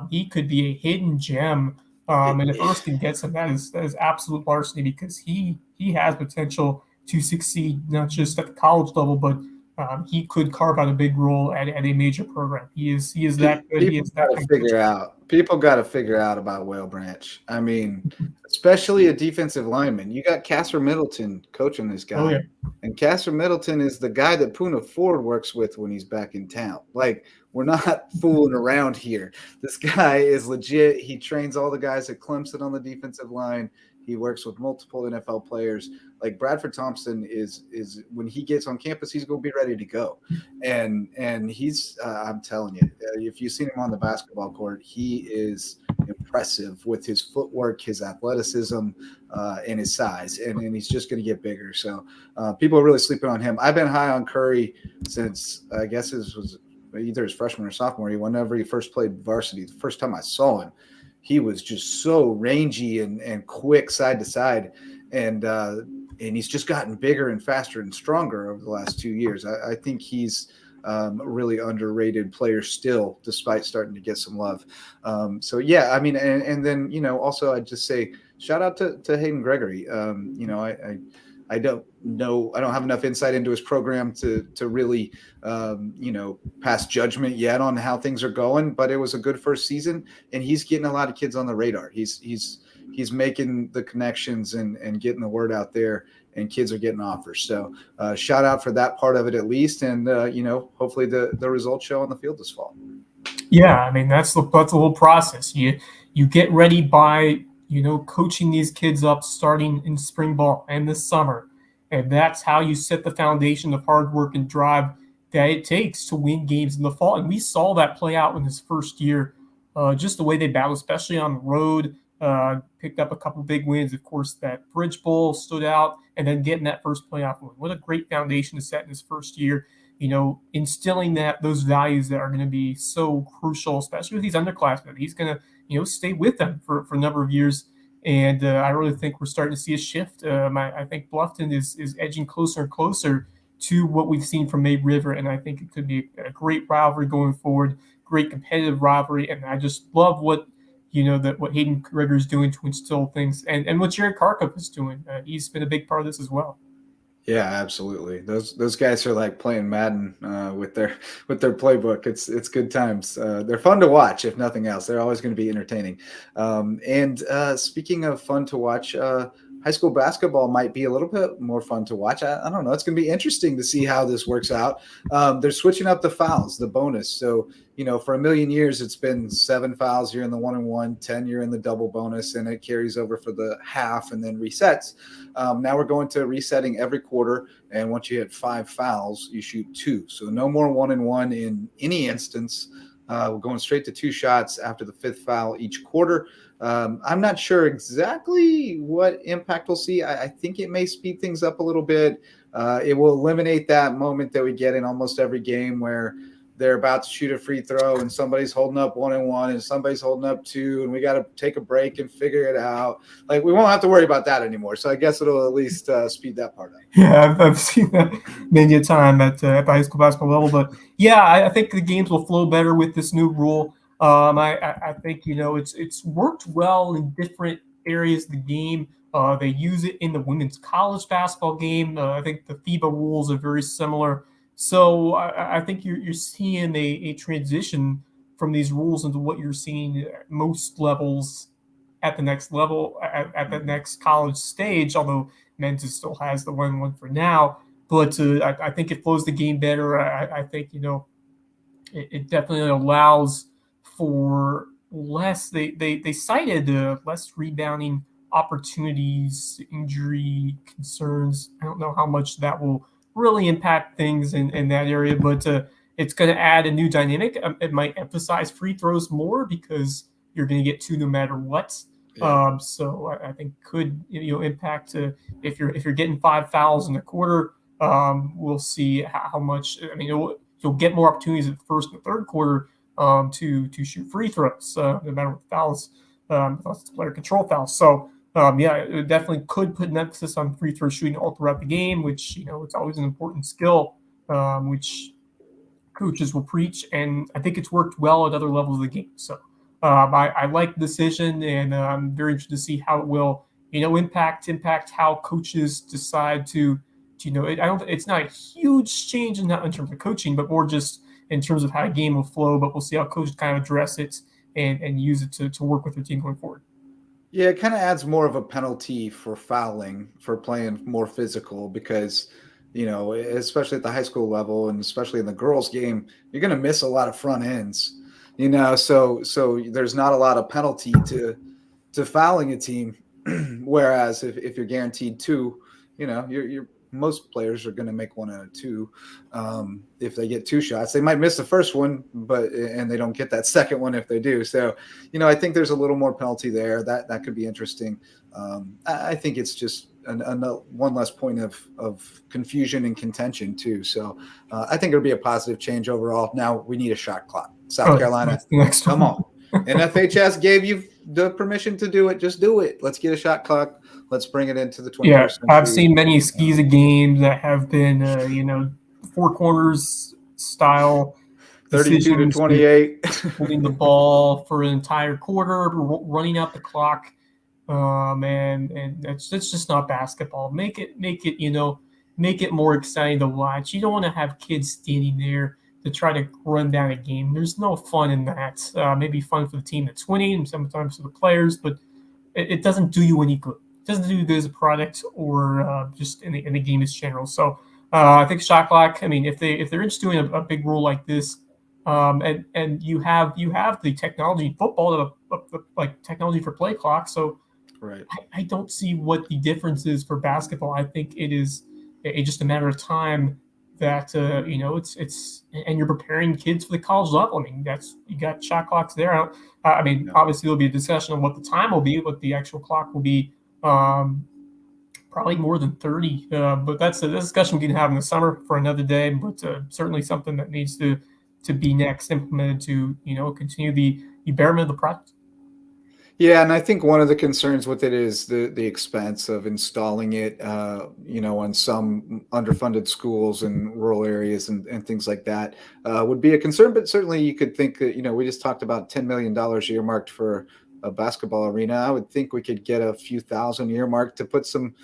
he could be a hidden gem. And if Erskine gets him, that is absolute varsity, because he has potential to succeed, not just at the college level, but he could carve out a big role at a major program. He is that good. He is that People got to figure out about Whale Branch. I mean, especially a defensive lineman. You got Casper Middleton coaching this guy. Oh, yeah. And Casper Middleton is the guy that Puna Ford works with when he's back in town. Like, we're not fooling around here. This guy is legit. He trains all the guys at Clemson on the defensive line. He works with multiple NFL players. Like, Bradford Thompson is when he gets on campus, he's going to be ready to go. And he's I'm telling you, if you've seen him on the basketball court, he is impressive with his footwork, his athleticism, and his size. And he's just going to get bigger. So people are really sleeping on him. I've been high on Curry since, I guess it was either his freshman or sophomore year, whenever he first played varsity. The first time I saw him, he was just so rangy and quick side to side. And he's just gotten bigger and faster and stronger over the last 2 years. I think he's a really underrated player still, despite starting to get some love. So, yeah, I mean, and then, you know, also I'd just say shout out to Hayden Gregory. You know, I don't know. I don't have enough insight into his program to really, you know, pass judgment yet on how things are going. But it was a good first season, and he's getting a lot of kids on the radar. He's making the connections and getting the word out there, and kids are getting offers. So shout out for that part of it at least, and you know, hopefully the results show on the field this fall. Yeah, I mean that's the whole process. You get ready by, you know, coaching these kids up starting in spring ball and this summer. And that's how you set the foundation of hard work and drive that it takes to win games in the fall. And we saw that play out in his first year, just the way they battled, especially on the road, picked up a couple big wins. Of course, that Bridge Bowl stood out, and then getting that first playoff win. What a great foundation to set in his first year, you know, instilling those values that are going to be so crucial, especially with these underclassmen. He's going to, you know, stay with them for a number of years. And I really think we're starting to see a shift. I think Bluffton is edging closer and closer to what we've seen from May River, and I think it could be a great rivalry going forward, great competitive rivalry. And I just love what Hayden Gregory is doing to instill things, and what Jarrett Karkup is doing. He's been a big part of this as well. Yeah, absolutely. Those guys are like playing Madden with their playbook. It's good times. They're fun to watch, if nothing else. They're always going to be entertaining. And speaking of fun to watch, high school basketball might be a little bit more fun to watch. I don't know. It's going to be interesting to see how this works out. They're switching up the fouls, the bonus. So, you know, for a million years, it's been 7 fouls. You're in the 1-and-1, 10, you're in the double bonus, and it carries over for the half and then resets. Now we're going to resetting every quarter. And once you hit 5 fouls, you shoot 2. So no more 1-and-1 in any instance. We're going straight to 2 shots after the 5th foul each quarter. I'm not sure exactly what impact we'll see. I think it may speed things up a little bit. It will eliminate that moment that we get in almost every game where they're about to shoot a free throw and somebody's holding up 1-and-1 and somebody's holding up 2, and we got to take a break and figure it out. Like, we won't have to worry about that anymore. So I guess it'll at least speed that part up. Yeah, I've seen that many a time at the high school basketball level. But yeah, I think the games will flow better with this new rule. I think, you know, it's worked well in different areas of the game. They use it in the women's college basketball game. I think the FIBA rules are very similar. So I think you're seeing a transition from these rules into what you're seeing at most levels at the next level, at the next college stage, although men's still has the 1-1 for now. But I think it flows the game better. I think, you know, it definitely allows for less. They cited less rebounding opportunities, injury concerns. I don't know how much that will really impact things in that area, but it's going to add a new dynamic. It might emphasize free throws more because you're going to get 2 no matter what. Yeah. So I think could, you know, impact if you're getting 5 fouls in a quarter. We'll see how much. I mean, you'll get more opportunities at the first and the third quarter to shoot free throws, no matter what fouls, unless it's player control fouls. So it definitely could put an emphasis on free throw shooting all throughout the game, which, it's always an important skill, which coaches will preach, and I think it's worked well at other levels of the game. So I like the decision, and I'm very interested to see how it will, impact how coaches decide to it's not a huge change in terms of coaching, but more just in terms of how a game will flow. But we'll see how coaches kind of address it and use it to work with their team going forward. Yeah, it kind of adds more of a penalty for fouling, for playing more physical, because, especially at the high school level and especially in the girls' game, you're going to miss a lot of front ends, so there's not a lot of penalty to fouling a team. Whereas if you're guaranteed two, you're most players are going to make one out of two. If they get two shots, they might miss the first one, and they don't get that second one if they do. So, I think there's a little more penalty there. That could be interesting. I think it's just one less point of confusion and contention too. So I think it'll be a positive change overall. Now we need a shot clock. South Carolina, come on. And FHS gave you the permission to do it. Just do it. Let's get a shot clock. Let's bring it into the 21st century. I've seen many Skeeza games that have been, four corners style 32 to 28. Holding the ball for an entire quarter, running out the clock. And that's just not basketball. Make it more exciting to watch. You don't want to have kids standing there to try to run down a game. There's no fun in that. Maybe fun for the team that's winning and sometimes for the players, but it doesn't do you any good. It doesn't do you good as a product or just in the game as general. So I think shot clock. I mean, if they're interested in a big rule like this, and you have the technology in football, like technology for play clock. So right. I don't see what the difference is for basketball. I think it is just a matter of time that it's and you're preparing kids for the college level. I mean, you got shot clocks there. Obviously there'll be a discussion on what the time will be, what the actual clock will be. Probably more than 30, but that's a discussion we can have in the summer for another day. But certainly something that needs to be next implemented to continue the betterment of the product. Yeah, and I think one of the concerns with it is the expense of installing it, on some underfunded schools and rural areas and things like that would be a concern. But certainly you could think that, we just talked about $10 million earmarked for a basketball arena. I would think we could get a few thousand earmarked to put some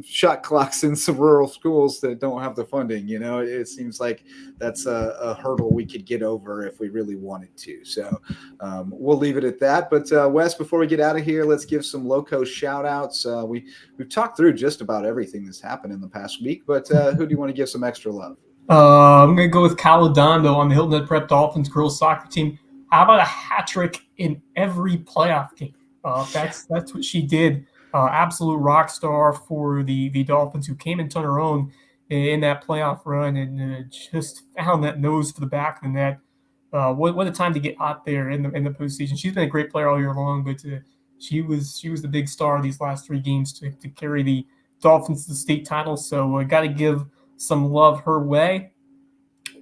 shot clocks in some rural schools that don't have the funding. It seems like that's a hurdle we could get over if we really wanted to. So we'll leave it at that. But Wes, before we get out of here, let's give some Lowco shout outs. We've talked through just about everything that's happened in the past week, but who do you want to give some extra love? I'm going to go with Calodondo on the Hilton Head Prep Dolphins girls soccer team. How about a hat trick in every playoff game? That's what she did. Absolute rock star for the Dolphins, who came into her own in that playoff run and just found that nose for the back of the net. What a time to get hot there in the postseason. She's been a great player all year long, but she was the big star these last three games to carry the Dolphins to the state title. So I got to give some love her way.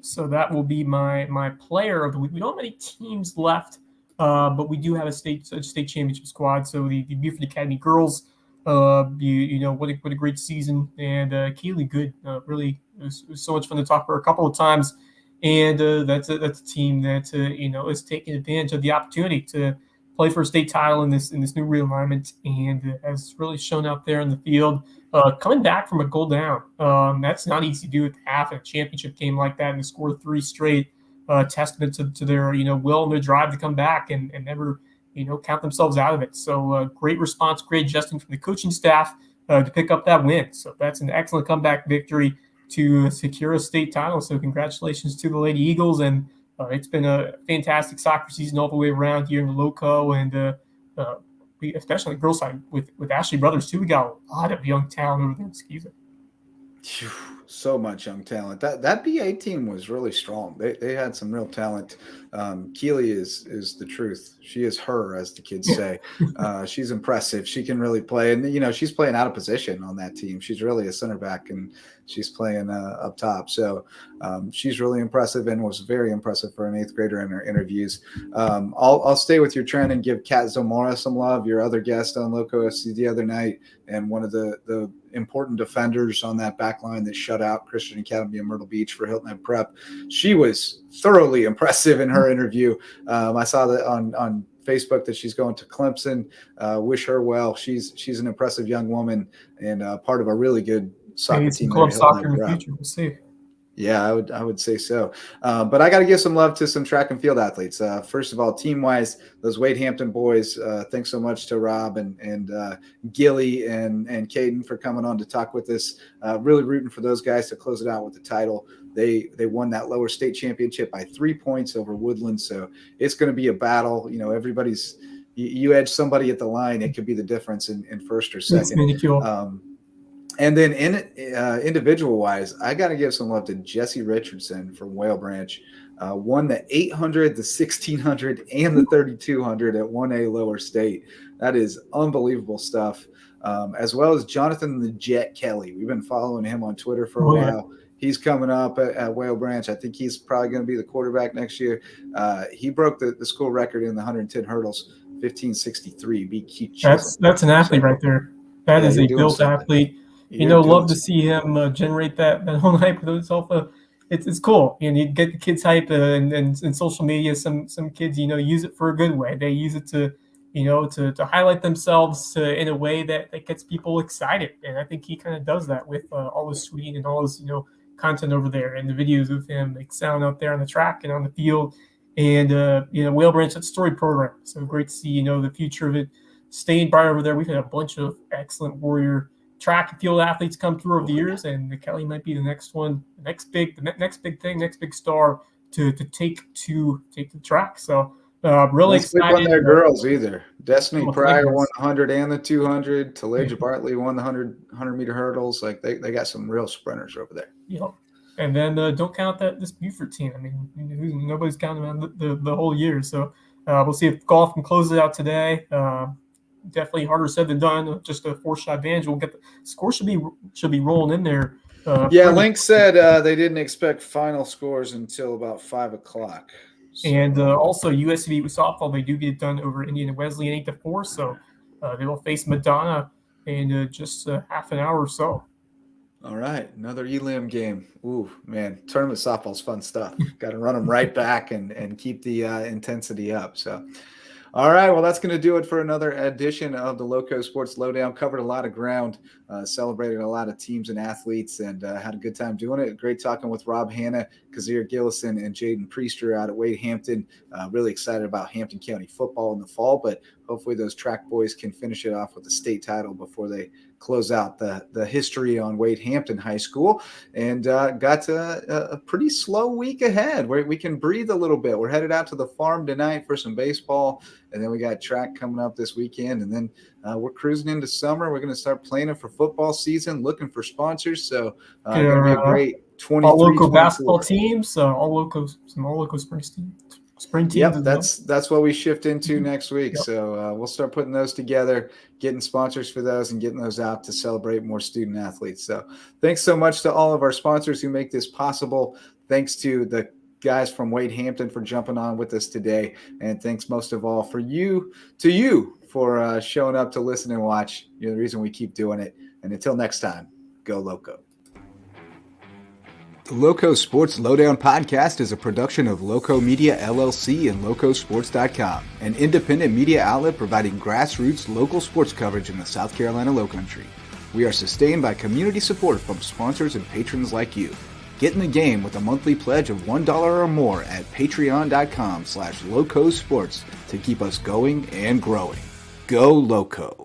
So that will be my player of the week. We don't have any teams left, but we do have a state championship squad. So the Buford Academy girls, what a great season, and Keely Good, really it was so much fun to talk to her a couple of times, and that's a team that is taking advantage of the opportunity to play for a state title in this new realignment, and has really shown out there in the field. Coming back from a goal down, that's not easy to do at the half in a championship game like that, and to score three straight, testament to their will and their drive to come back and never count themselves out of it. So great response, great adjusting from the coaching staff to pick up that win. So that's an excellent comeback victory to secure a state title. So congratulations to the Lady Eagles, and it's been a fantastic soccer season all the way around here in the Lowco, and especially on the girls' side with Ashley Brothers too. We got a lot of young talent over there in Skeeza. So much young talent. That BA team was really strong. They had some real talent. Keely is the truth. She is her, as the kids say. She's impressive. She can really play, and she's playing out of position on that team. She's really a center back, and she's playing up top. So she's really impressive and was very impressive for an 8th grader in her interviews. I'll stay with your trend and give Kat Zamora some love, your other guest on Lowco FC the other night, and one of the important defenders on that back line that shut out Christian Academy in Myrtle Beach for Hilton Head Prep. She was thoroughly impressive in her interview. I saw that on Facebook that she's going to Clemson. Wish her well. She's an impressive young woman and part of a really good soccer team. Club soccer in the future. We'll see. Yeah, I would say so. But I got to give some love to some track and field athletes. First of all, team-wise, those Wade Hampton boys, thanks so much to Rob and Gilly and Caden for coming on to talk with us. Really rooting for those guys to close it out with the title. They won that lower state championship by 3 points over Woodland, so it's going to be a battle. You know, everybody's – you edge somebody at the line, it could be the difference in first or second. And then individual-wise, I got to give some love to Jesse Richardson from Whale Branch. Won the 800, the 1600, and the 3200 at 1A lower state. That is unbelievable stuff. As well as Jonathan the Jet Kelly. We've been following him on Twitter for a while. He's coming up at Whale Branch. I think he's probably going to be the quarterback next year. He broke the school record in the 110 hurdles, 1563. Beat Keith Chisholm. That's an athlete right there. That is a built athlete. Love to see him generate that whole hype with himself. It's cool. You get the kids hype and social media. Some kids, use it for a good way. They use it to highlight themselves in a way that gets people excited. And I think he kind of does that with all his tweeting and all his, content over there and the videos of him like sound out there on the track and on the field. And, Whale Branch, that's a storied program. So great to see, the future of it staying bright over there. We've had a bunch of excellent Warrior track and field athletes come through over the years, and the Kelly might be the next one, the next big thing, next big star to take the track. So really excited. Don't sleep on their girls either. Destiny Pryor won the 100 and the 200. Talaja Bartley won the 100-meter hurdles. Like they got some real sprinters over there. Yep. And then don't count this Buford team. I mean, nobody's counting on the whole year. So we'll see if golf can close it out today. Definitely harder said than done. Just a 4-shot advantage. We'll get the score should be rolling in there. Link said they didn't expect final scores until about 5 o'clock. So. And also USC with softball, they do get it done over Indiana Wesleyan 8-4. So they will face Madonna in just half an hour or so. All right, another Elam game. Ooh, man, tournament softball's fun stuff. Got to run them right back and keep the intensity up. So. All right, well, that's going to do it for another edition of the LowcoSports Lowdown. Covered a lot of ground, celebrated a lot of teams and athletes, and had a good time doing it. Great talking with Rob Hanna, Kazir Gillison, and Jaden Priester out at Wade Hampton. Really excited about Hampton County football in the fall, but hopefully those track boys can finish it off with the state title before they close out the history on Wade Hampton High School. And got a pretty slow week ahead where we can breathe a little bit. We're headed out to the farm tonight for some baseball, and then we got track coming up this weekend, and then we're cruising into summer. We're going to start planning for football season, looking for sponsors. So going to be a great 23. All local basketball teams, all local spring teams. Yep, that's what we shift into next week. Yep. So we'll start putting those together, getting sponsors for those, and getting those out to celebrate more student athletes. So thanks so much to all of our sponsors who make this possible. Thanks to the guys from Wade Hampton for jumping on with us today, and thanks most of all for you for showing up to listen and watch. You're the reason we keep doing it. And until next time, go Lowco. The LowcoSports Lowdown podcast is a production of Lowco Media LLC and LowcoSports.com, an independent media outlet providing grassroots local sports coverage in the South Carolina Lowcountry. We are sustained by community support from sponsors and patrons like you. Get in the game with a monthly pledge of $1 or more at patreon.com/LowcoSports to keep us going and growing. Go Lowco.